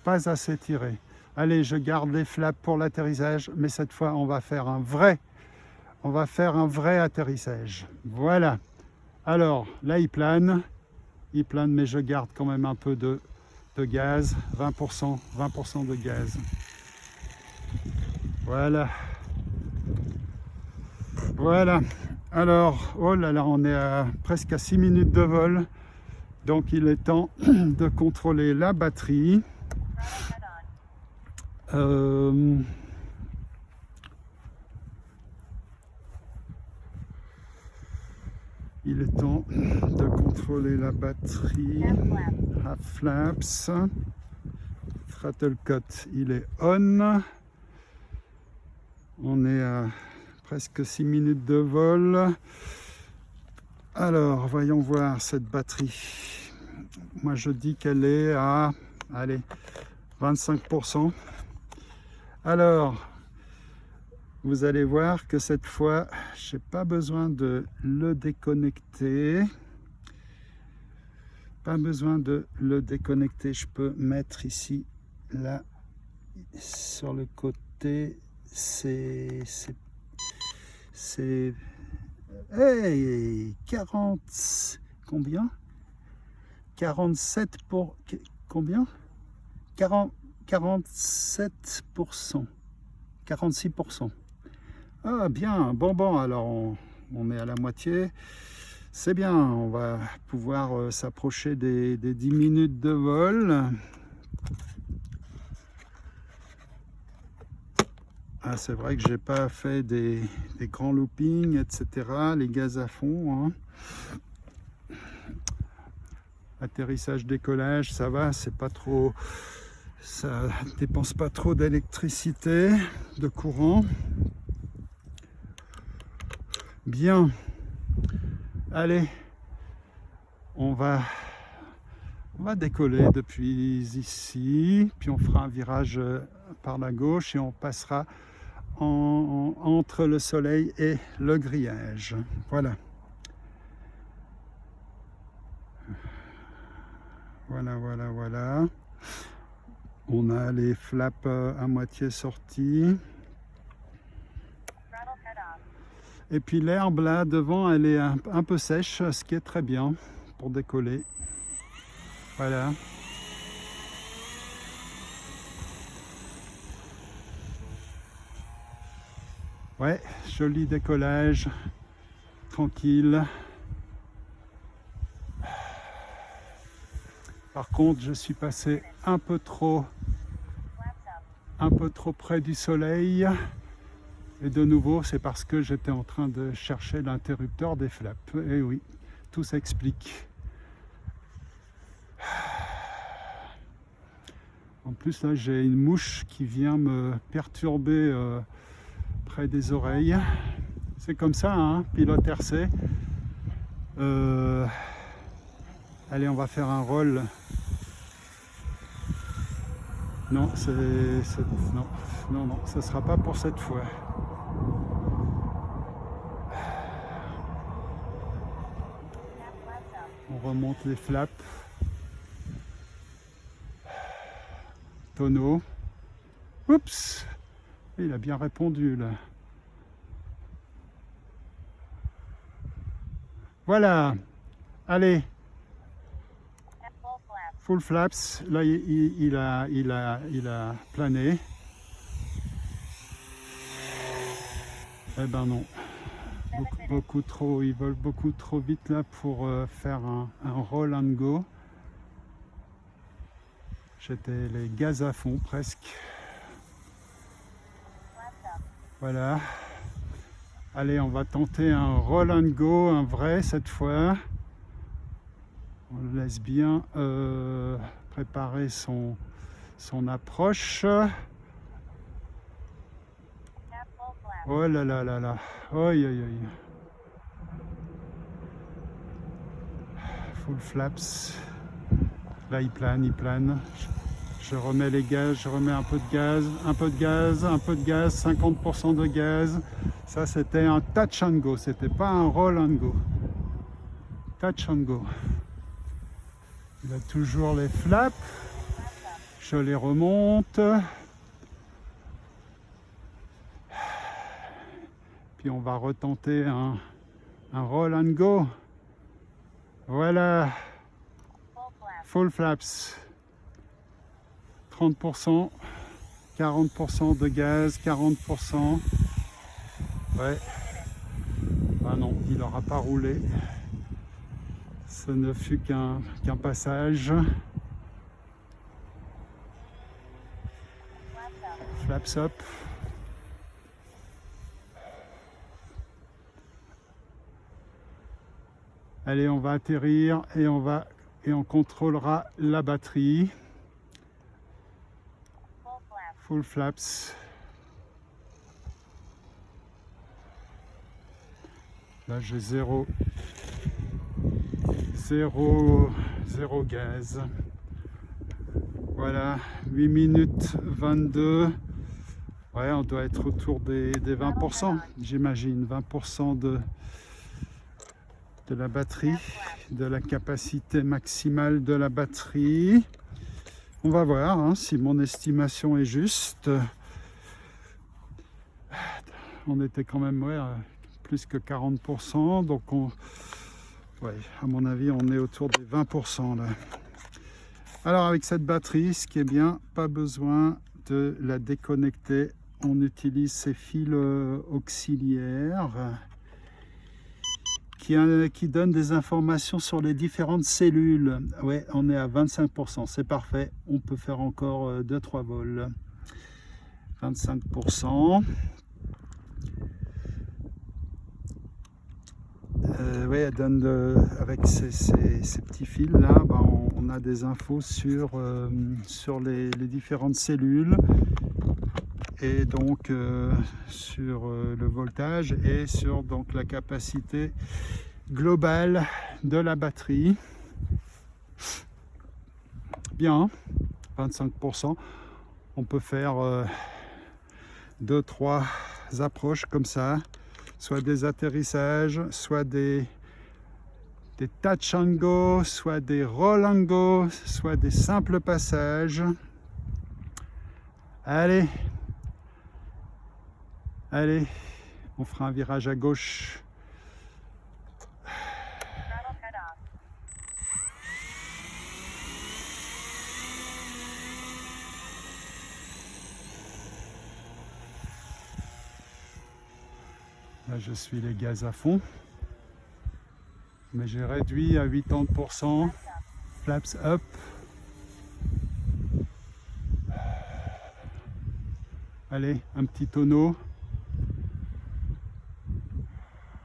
Pas assez tiré. Allez, je garde les flaps pour l'atterrissage, mais cette fois, on va faire un vrai atterrissage. Voilà. Alors, là, il plane, mais je garde quand même un peu de gaz, 20% de gaz. Voilà. Voilà. Alors, oh là là, on est presque à 6 minutes de vol. Donc, il est temps de contrôler la batterie. Il est temps de contrôler la batterie. Half flaps. Throttle cut, il est on. On est à presque 6 minutes de vol. Alors, voyons voir cette batterie. Moi, je dis qu'elle est à, allez, 25%. Alors, vous allez voir que cette fois, je n'ai pas besoin de le déconnecter. Pas besoin de le déconnecter. Je peux mettre ici, là, sur le côté. C'est hey, 40, combien? 47 pour combien? 47%, 46%. Ah bien, bon, alors on est à la moitié. C'est bien, on va pouvoir s'approcher des 10 minutes de vol. Ah, c'est vrai que j'ai pas fait des grands loopings, etc. Les gaz à fond. Hein. Atterrissage, décollage, ça va, c'est pas trop, ça dépense pas trop d'électricité, de courant. Bien. Allez, on va décoller depuis ici, puis on fera un virage par la gauche et on passera entre le soleil et le grillage. Voilà. Voilà. On a les flaps à moitié sortis. Et puis l'herbe là devant, elle est un peu sèche, ce qui est très bien pour décoller. Voilà. Ouais, joli décollage, tranquille. Par contre, je suis passé un peu trop près du soleil. Et de nouveau, c'est parce que j'étais en train de chercher l'interrupteur des flaps. Et oui, tout s'explique. En plus, là, j'ai une mouche qui vient me perturber près des oreilles. C'est comme ça, hein, pilote RC. Allez, on va faire un roll. Non, non, ce ne sera pas pour cette fois. On remonte les flaps. Tonneau. Oups! Il a bien répondu là. Voilà. Allez. Full flaps. Là, il a plané. Eh ben non. Beaucoup trop. Ils volent beaucoup trop vite là pour faire un roll and go. J'étais les gaz à fond presque. Voilà. Allez, on va tenter un roll and go, un vrai cette fois. On le laisse bien préparer son approche. Oh là là là là. Oi. Full flaps. Là, il plane. Je remets les gaz, je remets un peu de gaz, 50% de gaz. Ça, c'était un touch and go, c'était pas un roll and go. Touch and go. Il a toujours les flaps. Je les remonte. Puis on va retenter un roll and go. Voilà. Full flaps. 30%, 40% de gaz, 40%. Ouais. Ah non, il n'aura pas roulé. Ce ne fut qu'un passage. Flaps up. Allez, on va atterrir et on contrôlera la batterie. Full flaps. Là, j'ai zéro gaz. Voilà, 8 minutes 22. Ouais, on doit être autour des 20%, j'imagine. 20% de la batterie, de la capacité maximale de la batterie. On va voir hein, si mon estimation est juste. On était quand même plus que 40%, donc ouais, à mon avis on est autour des 20% là. Alors avec cette batterie, ce qui est bien, pas besoin de la déconnecter. On utilise ces fils auxiliaires qui donnent des informations sur les différentes cellules. Ouais, on est à 25%, c'est parfait. On peut faire encore 2-3 vols. 25%. Oui, elle donne avec ces petits fils là, ben, on a des infos sur les différentes cellules et donc sur le voltage et sur donc la capacité globale de la batterie. Bien, 25%. On peut faire 2-3 approches comme ça, soit des atterrissages, soit des touch and go, soit des roll and go, soit des simples passages. Allez, on fera un virage à gauche. Là, je suis les gaz à fond. Mais j'ai réduit à 80%. Flaps up. Allez, un petit tonneau.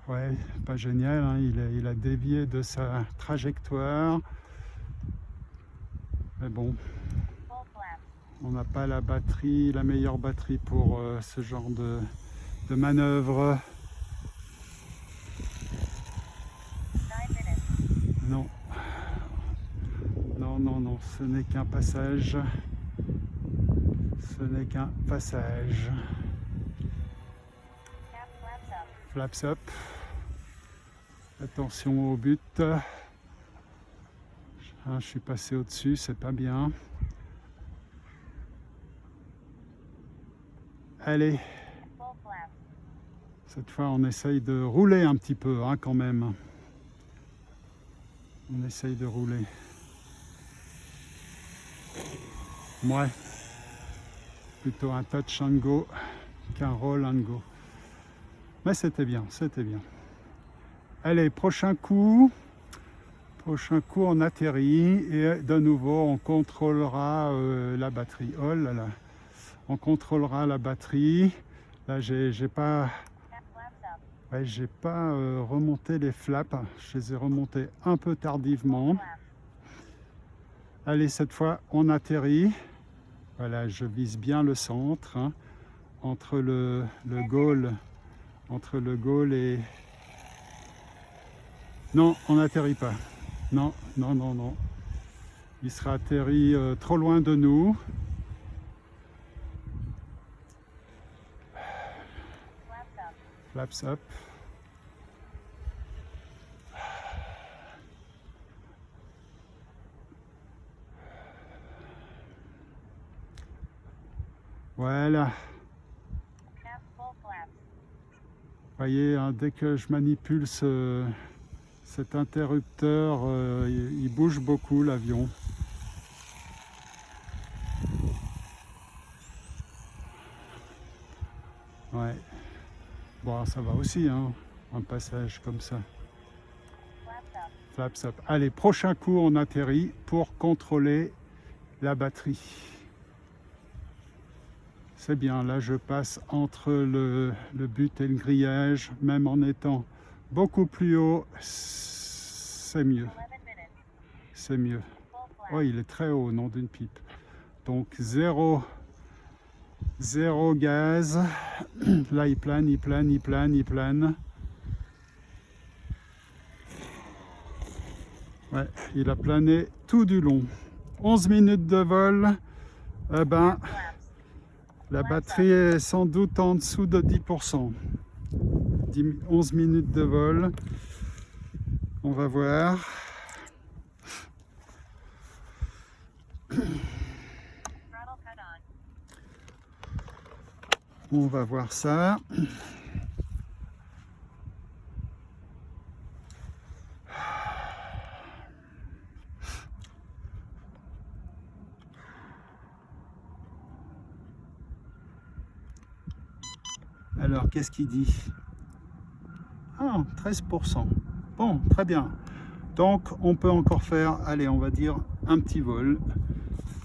Ouais, pas génial, hein. Il a dévié de sa trajectoire. Mais bon, on n'a pas la batterie, la meilleure batterie pour ce genre de manœuvre. Non. Non, ce n'est qu'un passage. Ce n'est qu'un passage. Flaps up. Attention au but. Je suis passé au-dessus, c'est pas bien. Allez. Cette fois, on essaye de rouler un petit peu, hein, quand même. On essaye de rouler. Ouais. Plutôt un touch and go qu'un roll and go. Mais c'était bien, c'était bien. Allez, prochain coup. Prochain coup, on atterrit et de nouveau, on contrôlera la batterie. Oh là là. On contrôlera la batterie. Là, j'ai pas remonté les flaps. Je les ai remontés un peu tardivement. Allez, cette fois, on atterrit. Voilà, je vise bien le centre, hein, entre le goal et... Non, on n'atterrit pas. Non. Il sera atterri trop loin de nous. Flaps up. Voilà. Vous voyez, hein, dès que je manipule cet interrupteur, il bouge beaucoup l'avion. Ouais. Bon, ça va aussi, hein, un passage comme ça. Flaps up. Allez, prochain coup, on atterrit pour contrôler la batterie. C'est bien, là je passe entre le but et le grillage, même en étant beaucoup plus haut, c'est mieux. C'est mieux. Oh, il est très haut, nom d'une pipe. Donc, zéro gaz. Là, il plane, il plane, il plane, il plane. Ouais, il a plané tout du long. 11 minutes de vol. Eh ben, la batterie est sans doute en dessous de 10%. 11 minutes de vol. On va voir. On va voir ça. Alors, qu'est-ce qu'il dit? Ah, 13%. Bon, très bien. Donc, on peut encore faire, allez, on va dire un petit vol.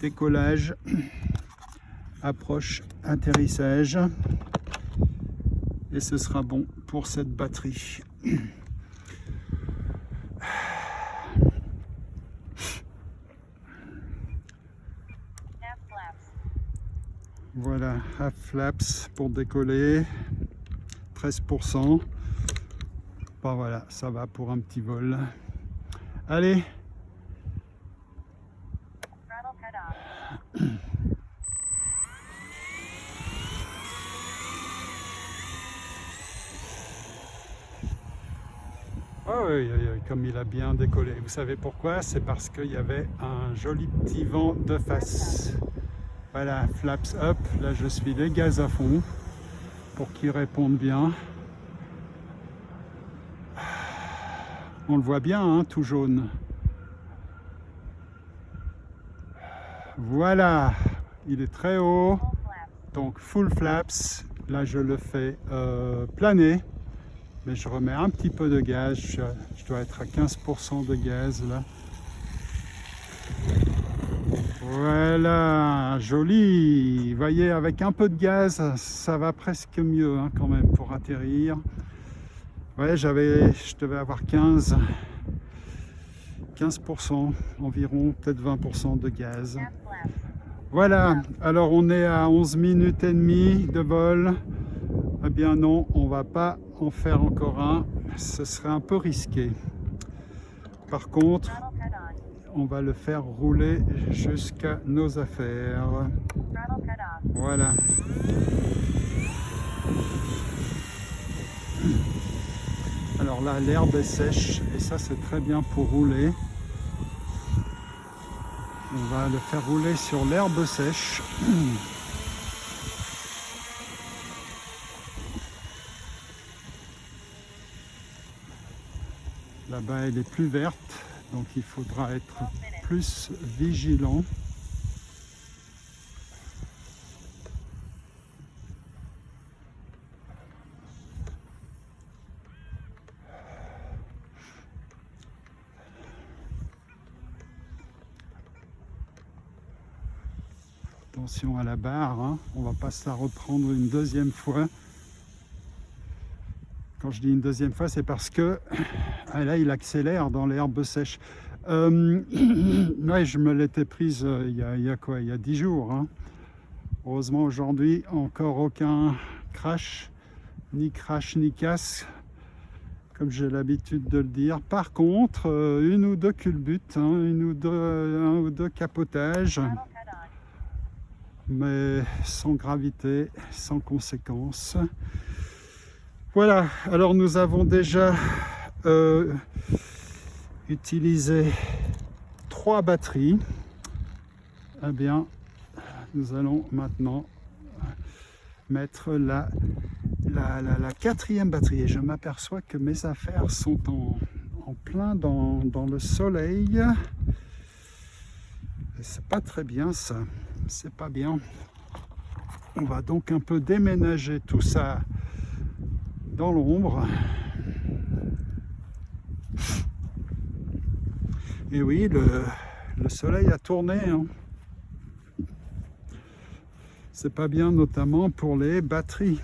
Décollage, approche, atterrissage. Et ce sera bon pour cette batterie. Voilà, half flaps pour décoller, 13%. Bon, voilà, ça va pour un petit vol. Allez. Oh, oui, comme il a bien décollé. Vous savez pourquoi? C'est parce qu'il y avait un joli petit vent de face. Voilà, flaps up. Là, je suis les gaz à fond pour qu'ils répondent bien. On le voit bien, hein, tout jaune. Voilà, il est très haut. Donc, full flaps. Là, je le fais planer. Mais je remets un petit peu de gaz, je dois être à 15% de gaz là. Voilà, joli. Vous voyez, avec un peu de gaz, ça va presque mieux hein, quand même pour atterrir. Ouais, je devais avoir 15% environ, peut-être 20% de gaz. Voilà, alors on est à 11 minutes et demie de vol. Eh bien non, on va pas en faire encore un, ce serait un peu risqué. Par contre, on va le faire rouler jusqu'à nos affaires. Voilà. Alors là, l'herbe est sèche et ça c'est très bien pour rouler. On va le faire rouler sur l'herbe sèche. Là-bas, elle est plus verte, donc il faudra être plus vigilant. Attention à la barre, hein. On ne va pas se la reprendre une deuxième fois. Quand je dis une deuxième fois, c'est parce que là, il accélère dans l'herbe sèche. Ouais, je me l'étais prise il y a 10 jours. Hein. Heureusement, aujourd'hui, encore aucun crash ni casse, comme j'ai l'habitude de le dire. Par contre, une ou deux culbutes, hein, un ou deux capotages, mais sans gravité, sans conséquences. Voilà, alors nous avons déjà utilisé 3 batteries. Eh bien, nous allons maintenant mettre la 4e batterie. Et je m'aperçois que mes affaires sont en plein dans le soleil. C'est pas très bien ça, c'est pas bien. On va donc un peu déménager tout ça dans l'ombre. Et oui, le soleil a tourné. Hein. C'est pas bien, notamment pour les batteries.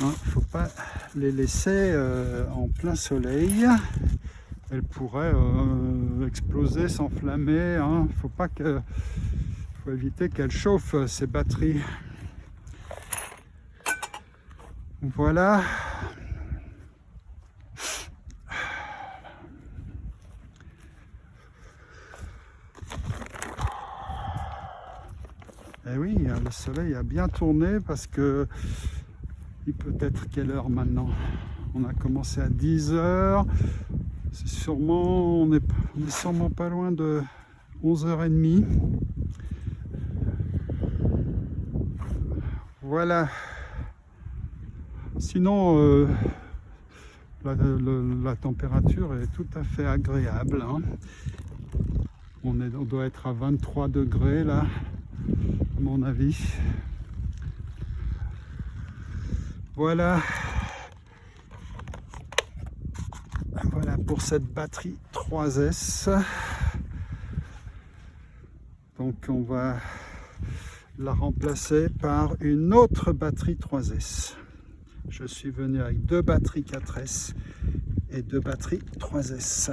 Hein, faut pas les laisser en plein soleil, elles pourraient exploser, s'enflammer. Hein. Faut éviter qu'elles chauffent ces batteries. Voilà. Et oui, le soleil a bien tourné parce que il peut être quelle heure maintenant? On a commencé à 10 h. C'est sûrement, on est sûrement pas loin de 11h30. Voilà. Sinon, la température est tout à fait agréable. Hein. On doit être à 23 degrés là, à mon avis. Voilà. Voilà pour cette batterie 3S. Donc on va la remplacer par une autre batterie 3S. Je suis venu avec 2 batteries 4S et 2 batteries 3S.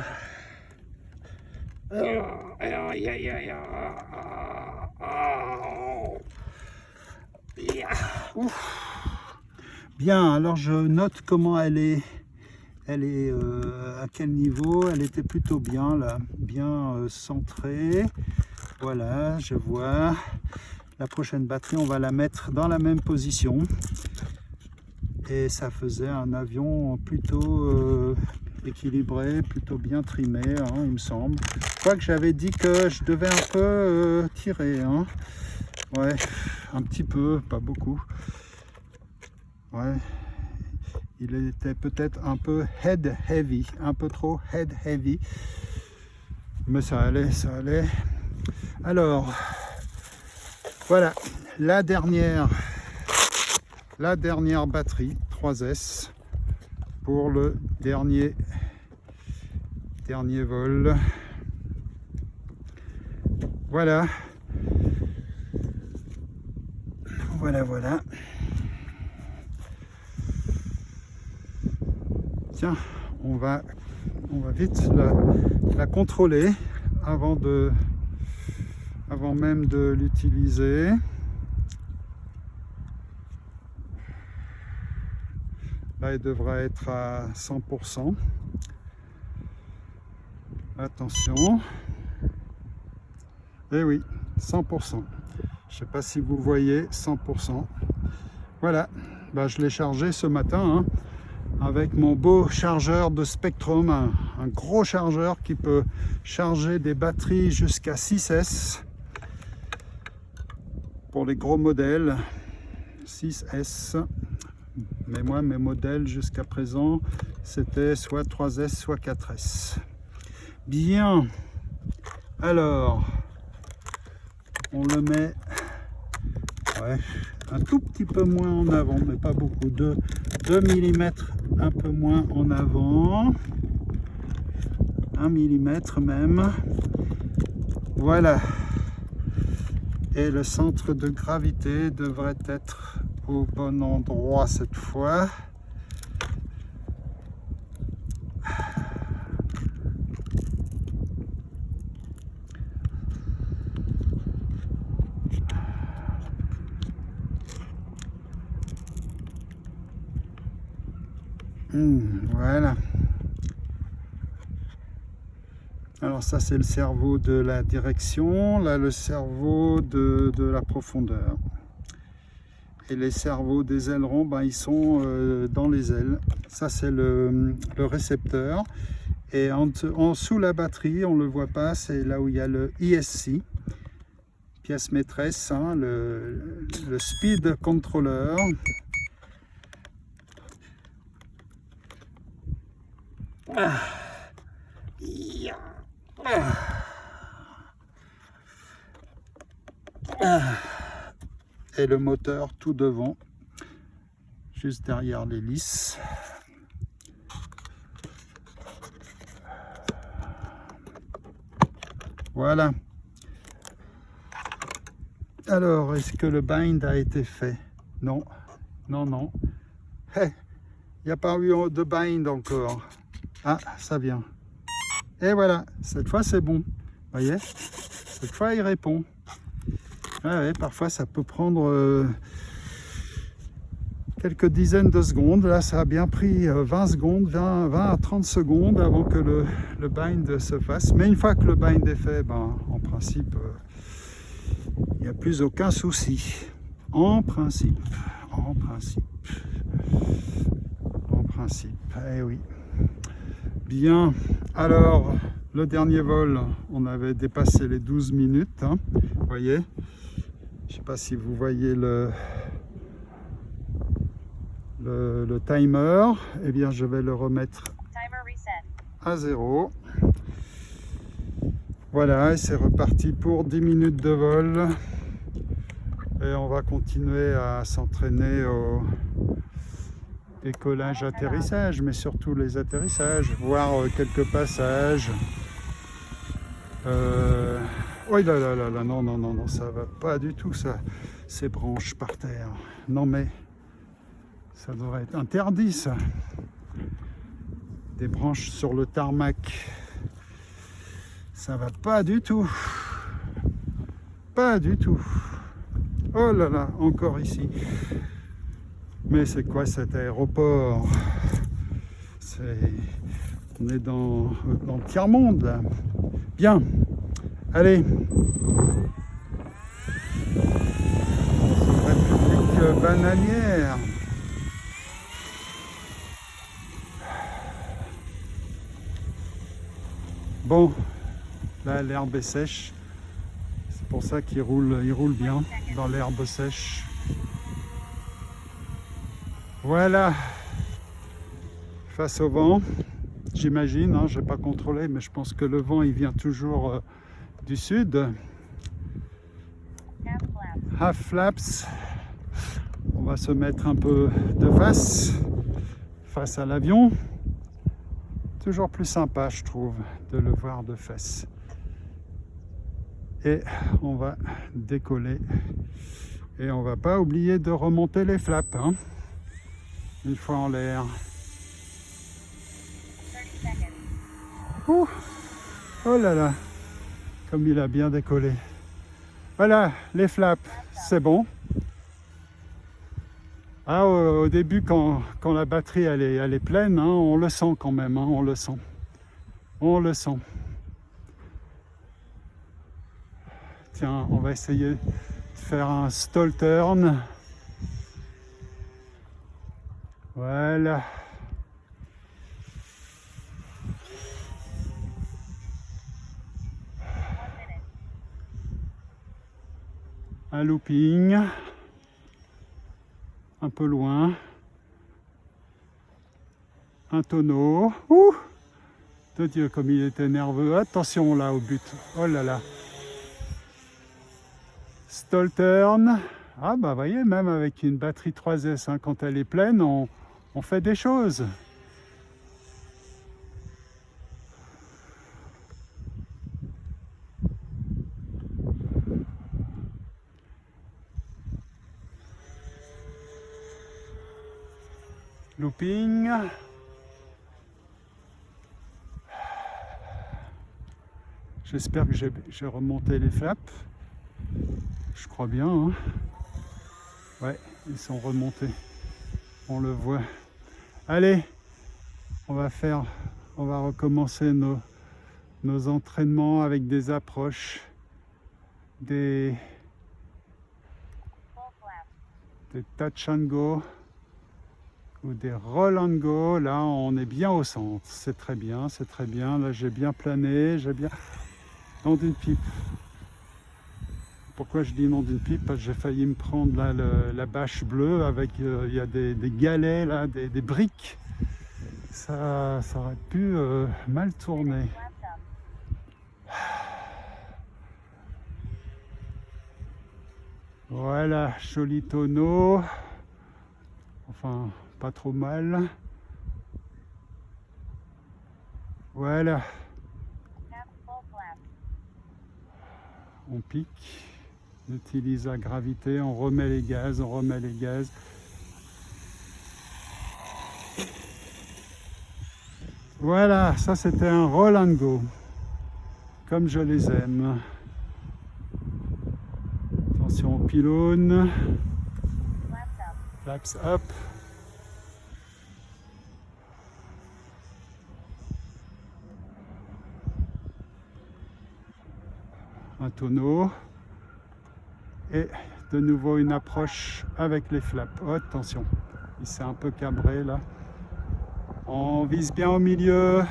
Bien, alors je note comment elle est à quel niveau. Elle était plutôt bien là, bien centrée. Voilà, je vois. La prochaine batterie, on va la mettre dans la même position. Et ça faisait un avion plutôt équilibré, plutôt bien trimé, hein, il me semble. Je crois que j'avais dit que je devais un peu tirer. Hein. Ouais, un petit peu, pas beaucoup. Ouais. Il était peut-être un peu head heavy, un peu trop head heavy. Mais ça allait, ça allait. Alors, voilà, la dernière batterie 3S pour le dernier vol. Voilà. Voilà. Tiens, on va vite la contrôler avant même de l'utiliser. Là, il devrait être à 100%. Attention. Eh oui, 100%. Je ne sais pas si vous voyez, 100%. Voilà, bah, je l'ai chargé ce matin, hein, avec mon beau chargeur de Spectrum, un gros chargeur qui peut charger des batteries jusqu'à 6S pour les gros modèles 6S. Mais moi, mes modèles jusqu'à présent, c'était soit 3S, soit 4S. Bien, alors on le met un tout petit peu moins en avant, mais pas beaucoup, 2 mm un peu moins en avant, 1 mm même. Voilà, et le centre de gravité devrait être au bon endroit cette fois. Voilà. Alors ça c'est le cerveau de la direction, là le cerveau de la profondeur. Et les cerveaux des ailerons, ben, ils sont dans les ailes. Ça c'est le récepteur. Et en dessous la batterie, on ne le voit pas, c'est là où il y a le ESC, pièce maîtresse, hein, le speed controller. Et le moteur tout devant, juste derrière l'hélice. Voilà. Alors, est-ce que le bind a été fait? Non. Il n'y a pas eu de bind encore. Ah, ça vient. Et voilà, cette fois c'est bon. Vous voyez, cette fois il répond. Ah ouais, parfois ça peut prendre quelques dizaines de secondes. Là, ça a bien pris 20 secondes, 20 à 30 secondes avant que le bind se fasse. Mais une fois que le bind est fait, ben, en principe, il n'y a plus aucun souci. En principe, en principe, en principe, eh oui. Bien, alors, le dernier vol, on avait dépassé les 12 minutes, hein, vous voyez. Je ne sais pas si vous voyez le timer. Eh bien, je vais le remettre à 0. Voilà, et c'est reparti pour 10 minutes de vol. Et on va continuer à s'entraîner au décollage, atterrissage, mais surtout les atterrissages, voir quelques passages. Oh là là là là, non, non, non, non, ça va pas du tout, ça, ces branches par terre. Non mais, ça devrait être interdit, ça. Des branches sur le tarmac. Ça va pas du tout. Pas du tout. Oh là là, encore ici. Mais c'est quoi cet aéroport? On est dans le tiers-monde, là. Bien. Allez. République bananière. Bon, là l'herbe est sèche. C'est pour ça qu'il roule bien dans l'herbe sèche. Voilà. Face au vent, j'imagine, hein, je n'ai pas contrôlé, mais je pense que le vent il vient toujours du sud. Half flaps. On va se mettre un peu de face à l'avion. Toujours plus sympa, je trouve, de le voir de face. Et on va décoller. Et on va pas oublier de remonter les flaps, hein, une fois en l'air. Ouh, oh là là, comme il a bien décollé. Voilà, les flaps, c'est bon. Ah, au début, quand la batterie elle est pleine, hein, on le sent quand même, hein, on le sent. On le sent. Tiens, on va essayer de faire un stall turn. Voilà. Un looping. Un peu loin. Un tonneau. Ouh! De Dieu, comme il était nerveux. Attention là au but. Oh là là. Stall turn. Ah bah voyez, même avec une batterie 3S, hein, quand elle est pleine, on fait des choses. Looping. J'espère que j'ai remonté les flaps. Je crois bien, hein. Ouais, ils sont remontés. On le voit. Allez, on va recommencer nos entraînements avec des approches, des touch and go ou des roll and go. Là, on est bien au centre. C'est très bien, c'est très bien. Là, j'ai bien plané, j'ai bien... Nom d'une pipe. Pourquoi je dis nom d'une pipe? Parce que j'ai failli me prendre là la bâche bleue avec il y a des galets là, des briques. Ça aurait pu mal tourner. Voilà, joli tonneau. Enfin, pas trop mal. Voilà. On pique. On utilise la gravité, on remet les gaz, Voilà, ça c'était un roll and go, comme je les aime. Attention au pylône. Flaps up. Un tonneau. Et de nouveau une approche avec les flaps. Oh, attention, il s'est un peu cabré là. On vise bien au milieu.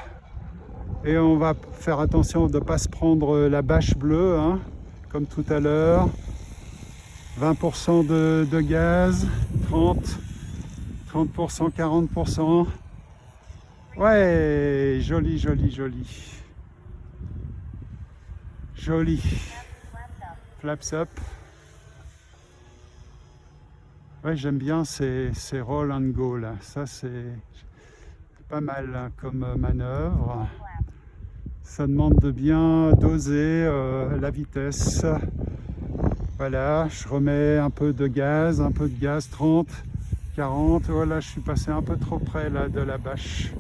Et on va faire attention de ne pas se prendre la bâche bleue, hein, comme tout à l'heure. 20% de gaz, 30%, 40%. Ouais, joli, joli, joli. Joli. Flaps up. Ouais, j'aime bien ces roll and go là. Ça, c'est pas mal hein, comme manœuvre. Ça demande de bien doser la vitesse. Voilà, je remets un peu de gaz, 30, 40. Voilà, je suis passé un peu trop près là de la bâche.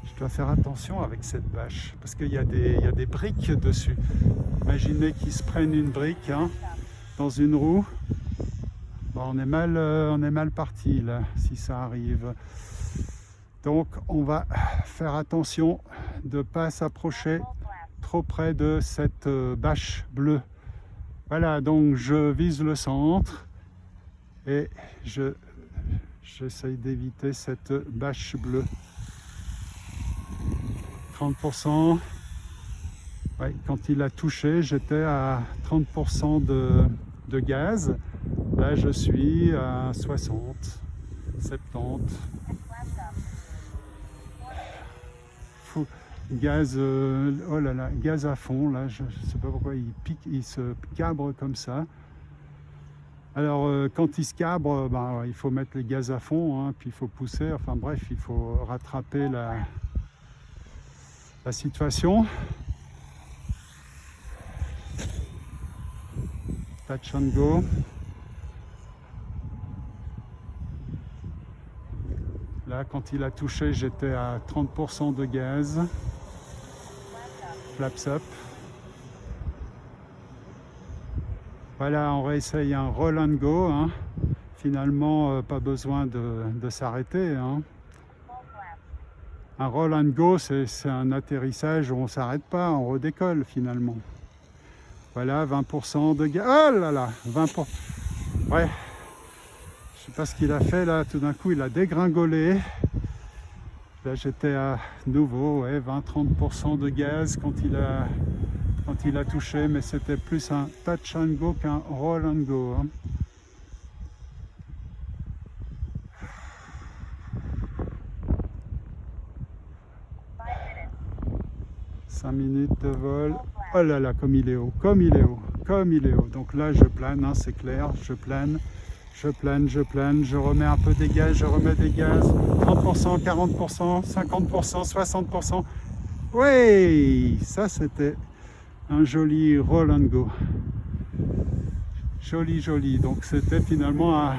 Je dois faire attention avec cette bâche parce qu'il y a des briques dessus. Imaginez qu'ils se prennent une brique hein, dans une roue. Bon, on est mal parti là si ça arrive. Donc on va faire attention de ne pas s'approcher trop près de cette bâche bleue. Voilà, donc je vise le centre et j'essaye d'éviter cette bâche bleue. 30%. Ouais, quand il a touché, j'étais à 30% de gaz. Là, je suis à 60, 70. Fou. Gaz, oh là là, gaz à fond. Là, je ne sais pas pourquoi il pique, il se cabre comme ça. Alors, quand il se cabre, ben, il faut mettre les gaz à fond, hein, puis il faut pousser. Enfin bref, il faut rattraper la situation. Touch and go. Là, quand il a touché, j'étais à 30% de gaz. Flaps up. Voilà, on réessaye un roll and go. Hein. Finalement, pas besoin de s'arrêter. Hein. Un roll and go, c'est un atterrissage où on ne s'arrête pas, on redécolle finalement. Voilà, 20% de gaz. Oh là là, 20%. Ouais. Je sais pas ce qu'il a fait là, tout d'un coup il a dégringolé. Là j'étais à nouveau, ouais, 20-30% de gaz quand il a touché, mais c'était plus un touch and go qu'un roll and go. Hein. Cinq minutes de vol. Oh là là, comme il est haut, comme il est haut, comme il est haut. Donc là je plane, hein, c'est clair, je plane. Je plane, je remets un peu des gaz, je remets des gaz, 30%, 40%, 50%, 60%. Oui, ça c'était un joli roll and go. Joli, joli. Donc c'était finalement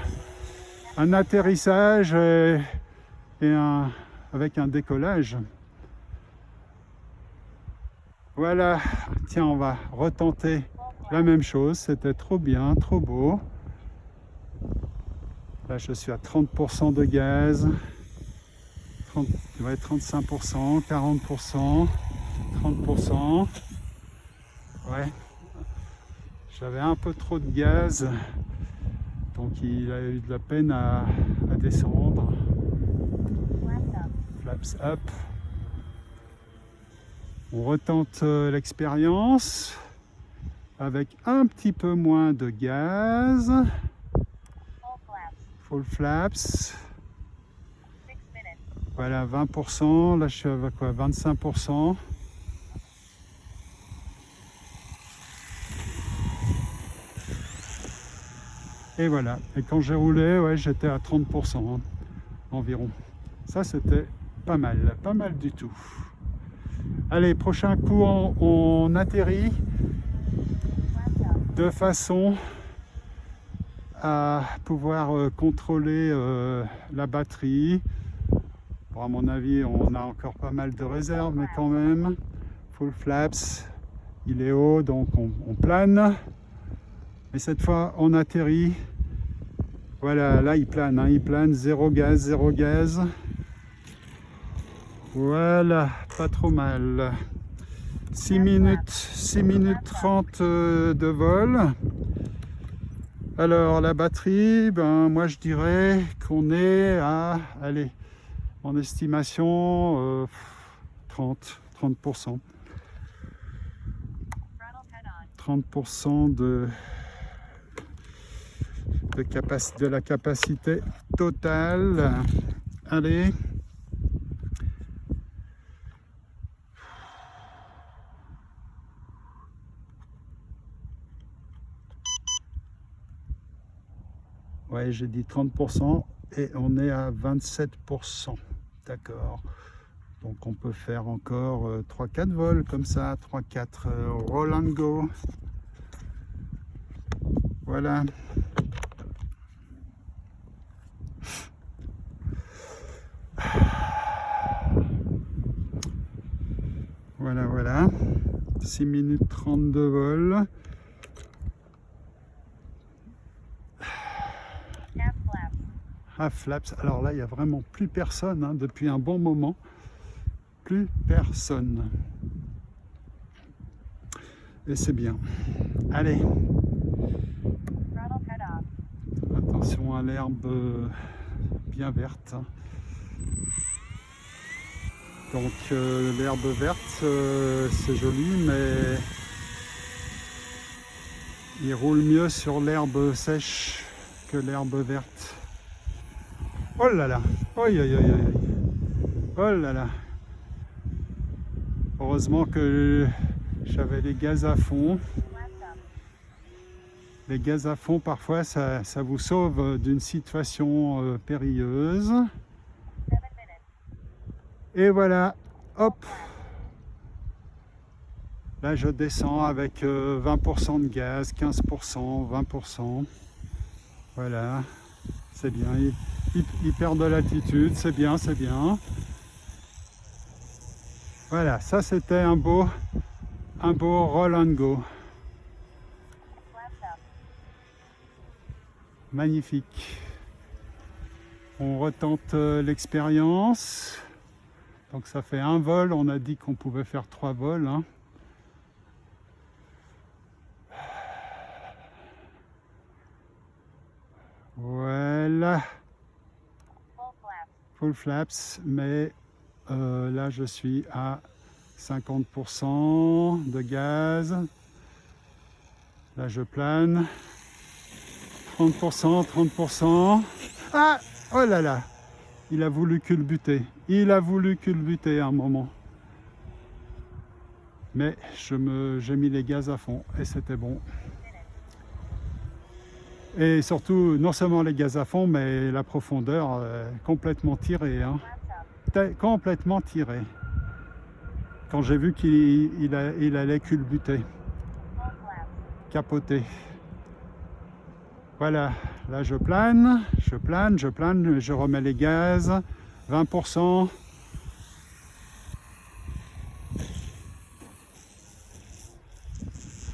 un atterrissage avec un décollage. Voilà, tiens, on va retenter la même chose. C'était trop bien, trop beau. Là, je suis à 30% de gaz, 35%, 40%, 30%. Ouais, j'avais un peu trop de gaz, donc il a eu de la peine à descendre. Flaps up. On retente l'expérience avec un petit peu moins de gaz. Full flaps. Voilà, 20%. Là, je suis avec quoi, 25%. Et voilà. Et quand j'ai roulé, ouais, j'étais à 30% hein, environ. Ça, c'était pas mal du tout. Allez, prochain coup, on atterrit de façon à pouvoir contrôler la batterie. Bon, à mon avis, on a encore pas mal de réserves, mais quand même. Full flaps, il est haut, donc on plane. Et cette fois, on atterrit. Voilà, là, il plane, hein, il plane, zéro gaz, zéro gaz. Voilà, pas trop mal. 6 minutes 30 de vol. Alors, la batterie, ben, moi, je dirais qu'on est à, allez, en estimation, 30%. 30% de la capacité totale. Allez. Ouais, j'ai dit 30% et on est à 27%. D'accord. Donc on peut faire encore 3-4 vols comme ça, 3-4 roll and go. Voilà. Voilà, voilà. 6 minutes 30 de vol. Half flaps. Alors là, il n'y a vraiment plus personne hein, depuis un bon moment. Plus personne. Et c'est bien. Allez. Attention à l'herbe bien verte. Donc l'herbe verte, c'est joli, mais il roule mieux sur l'herbe sèche que l'herbe verte. Oh là là, oi, oi, oi, oi. Oh là là. Heureusement que j'avais les gaz à fond. Les gaz à fond, parfois, ça vous sauve d'une situation périlleuse. Et voilà, hop. Là, je descends avec 20% de gaz, 15%, 20%. Voilà, c'est bien. Il perd de l'altitude, c'est bien, c'est bien. Voilà, ça c'était un beau roll and go. Magnifique. On retente l'expérience. Donc ça fait un vol, on a dit qu'on pouvait faire 3 vols. Hein. Voilà. Full flaps, mais là je suis à 50% de gaz. Là je plane. 30%, 30%. Ah! Oh là là! Il a voulu culbuter. Il a voulu culbuter à un moment. Mais j'ai mis les gaz à fond et c'était bon. Et surtout, non seulement les gaz à fond, mais la profondeur complètement tirée. Hein. Complètement tirée. Quand j'ai vu qu'il allait culbuter. Capoter. Voilà, là je plane, je remets les gaz, 20%.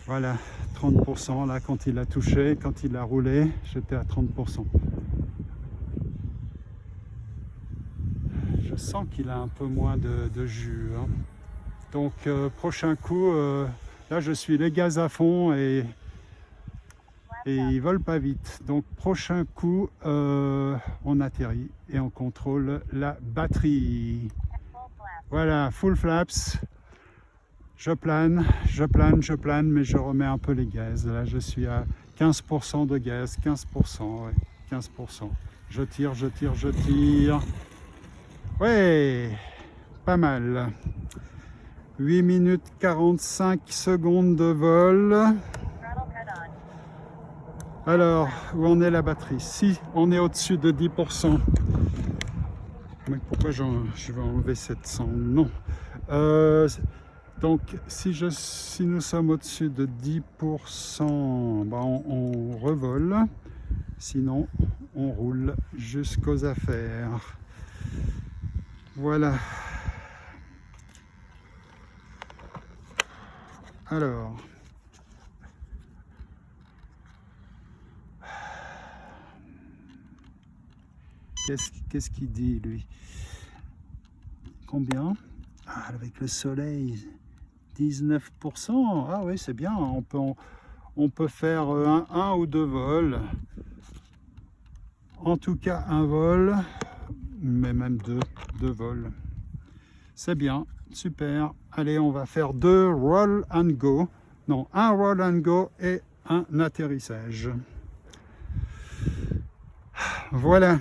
Voilà, 30% là quand il a touché, quand il a roulé, j'étais à 30%. Je sens qu'il a un peu moins de jus. Hein. Donc prochain coup, là je suis les gaz à fond et ils volent pas vite. Donc prochain coup, on atterrit et on contrôle la batterie. Voilà, full flaps. Je plane, mais je remets un peu les gaz. Là, je suis à 15% de gaz, 15%, ouais, 15%. Je tire. Ouais, pas mal. 8 minutes 45 secondes de vol. Alors, où en est la batterie? Si on est au-dessus de 10%. Mais pourquoi je vais enlever 700? Non. Donc, si nous sommes au-dessus de 10%, ben on revole. Sinon, on roule jusqu'aux affaires. Voilà. Alors, qu'est-ce qu'il dit, lui? Combien? Ah, avec le soleil, 19%. Ah oui, c'est bien. On peut faire un ou deux vols. En tout cas, un vol, mais même deux vols. C'est bien, super. Allez, on va faire 2 roll and go. Non, un roll and go et un atterrissage. Voilà.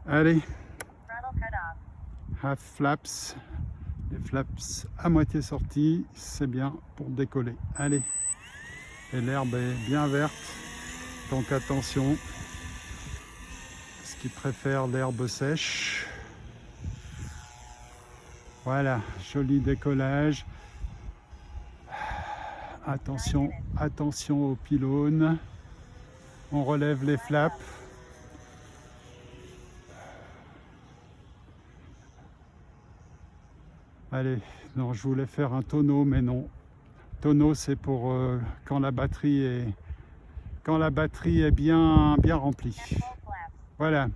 Allez. Half flaps. Les flaps à moitié sortis, c'est bien pour décoller. Allez. Et l'herbe est bien verte. Donc attention. Parce qu'ils préfèrent l'herbe sèche. Voilà, joli décollage. Attention, attention aux pylônes. On relève les flaps. Allez, non, je voulais faire un tonneau, mais non. Tonneau, c'est pour quand la batterie est bien remplie. Voilà.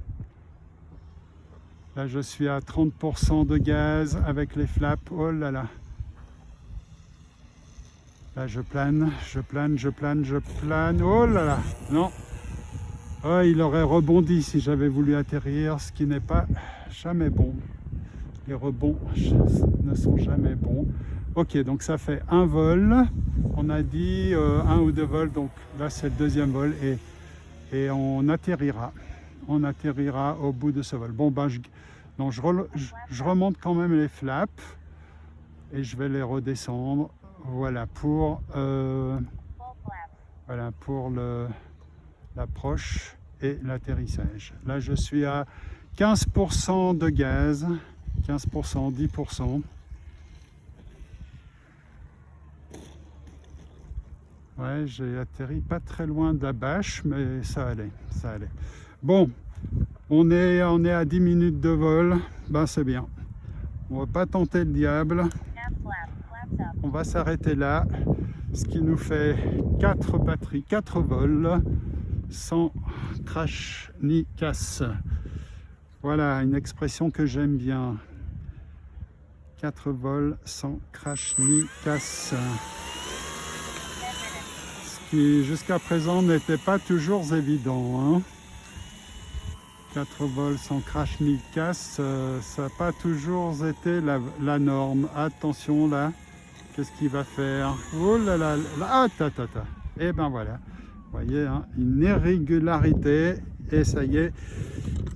Là, je suis à 30% de gaz avec les flaps. Oh là là. Là, je plane, je plane, je plane, je plane. Oh là là. Non. Oh, il aurait rebondi si j'avais voulu atterrir, ce qui n'est pas jamais bon. Les rebonds ne sont jamais bons. Ok, donc ça fait un vol. On a dit un ou deux vols, donc là c'est le deuxième vol et on atterrira. On atterrira au bout de ce vol. Bon, ben, je remonte quand même les flaps et je vais les redescendre. Voilà pour l'approche et l'atterrissage. Là, je suis à 15% de gaz. 15%, 10%. Ouais, j'ai atterri pas très loin de la bâche, mais ça allait, ça allait. Bon, on est à 10 minutes de vol, ben c'est bien. On va pas tenter le diable. On va s'arrêter là, ce qui nous fait 4 batteries, 4 vols, sans crash ni casse. Voilà, une expression que j'aime bien. 4 vols sans crash ni casse. Ce qui jusqu'à présent n'était pas toujours évident. Hein. 4 vols sans crash ni casse, ça n'a pas toujours été la norme. Attention là, qu'est-ce qu'il va faire? Oh là là, ah ta ta ta. Et ben voilà, vous voyez, hein, une irrégularité et ça y est,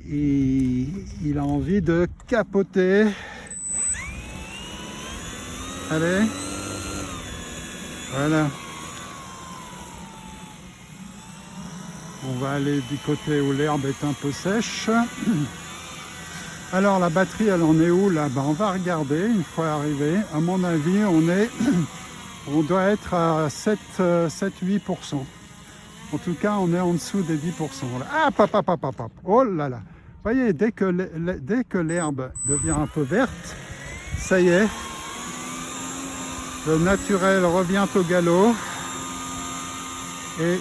il a envie de capoter. Allez, voilà. On va aller du côté où l'herbe est un peu sèche. Alors la batterie, elle en est où là? Ben, on va regarder une fois arrivé. À mon avis, on doit être à 7-8%. En tout cas, on est en dessous des 10%. Ah, papa. Oh là là. Vous voyez, dès que l'herbe devient un peu verte, ça y est, le naturel revient au galop et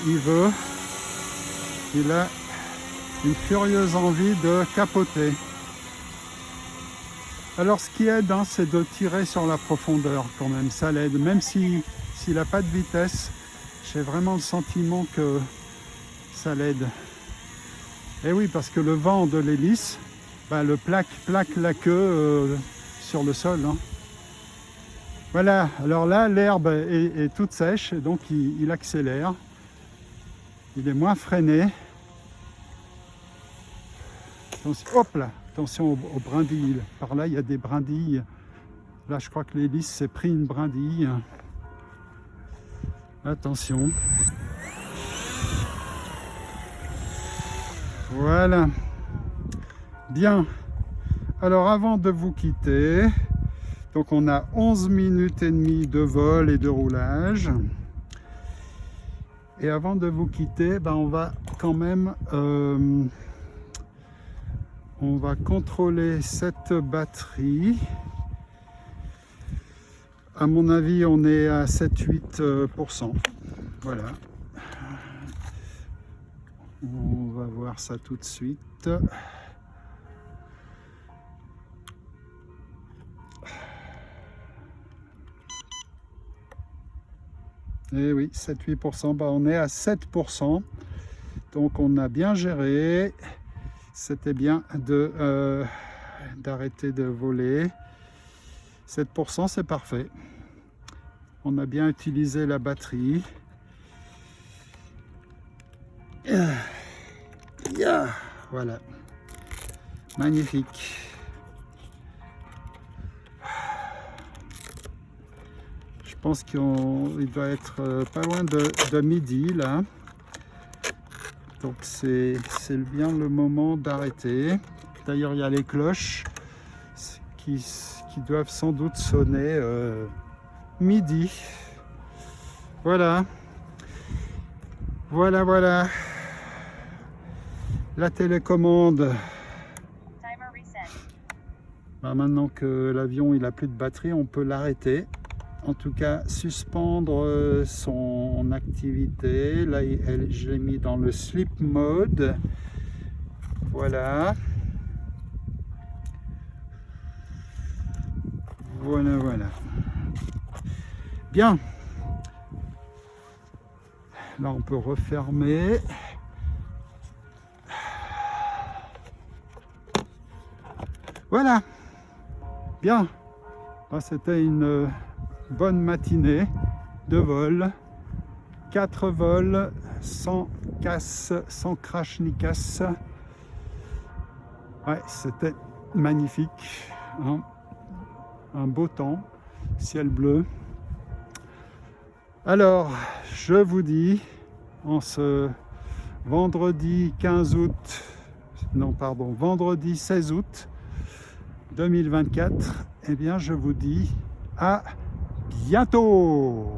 il a une furieuse envie de capoter. Alors ce qui aide, hein, c'est de tirer sur la profondeur quand même, ça l'aide. Même s'il n'a pas de vitesse, j'ai vraiment le sentiment que ça l'aide. Et oui, parce que le vent de l'hélice, ben, le plaque la queue sur le sol. Hein. Voilà, alors là, l'herbe est toute sèche, et donc il accélère. Il est moins freiné. Attention, hop là, attention aux brindilles. Par là, il y a des brindilles. Là, je crois que l'hélice s'est pris une brindille. Attention. Voilà. Bien. Alors, avant de vous quitter, Donc on a 11 minutes et demie de vol et de roulage. Et avant de vous quitter, on va quand même on va contrôler cette batterie. À mon avis, on est à 7-8%. Voilà. On va voir ça tout de suite. Et oui, 7-8%, on est à 7%. Donc on a bien géré. C'était bien d'arrêter de voler. 7%, c'est parfait. On a bien utilisé la batterie. Voilà. Magnifique. Je pense qu'il doit être pas loin de midi là. Donc c'est bien le moment d'arrêter. D'ailleurs, il y a les cloches qui doivent sans doute sonner midi. Voilà. Voilà. La télécommande. Maintenant que l'avion il a plus de batterie, on peut l'arrêter. En tout cas, suspendre son activité. Là, je l'ai mis dans le sleep mode. Voilà. Voilà. Bien. Là, on peut refermer. Voilà. Bien. C'était une bonne matinée de vol. 4 vols sans casse, sans crash ni casse. Ouais, c'était magnifique. Hein. Un beau temps, ciel bleu. Alors, je vous dis, en ce vendredi 15 août, non pardon, vendredi 16 août 2024, eh bien je vous dis à bientôt.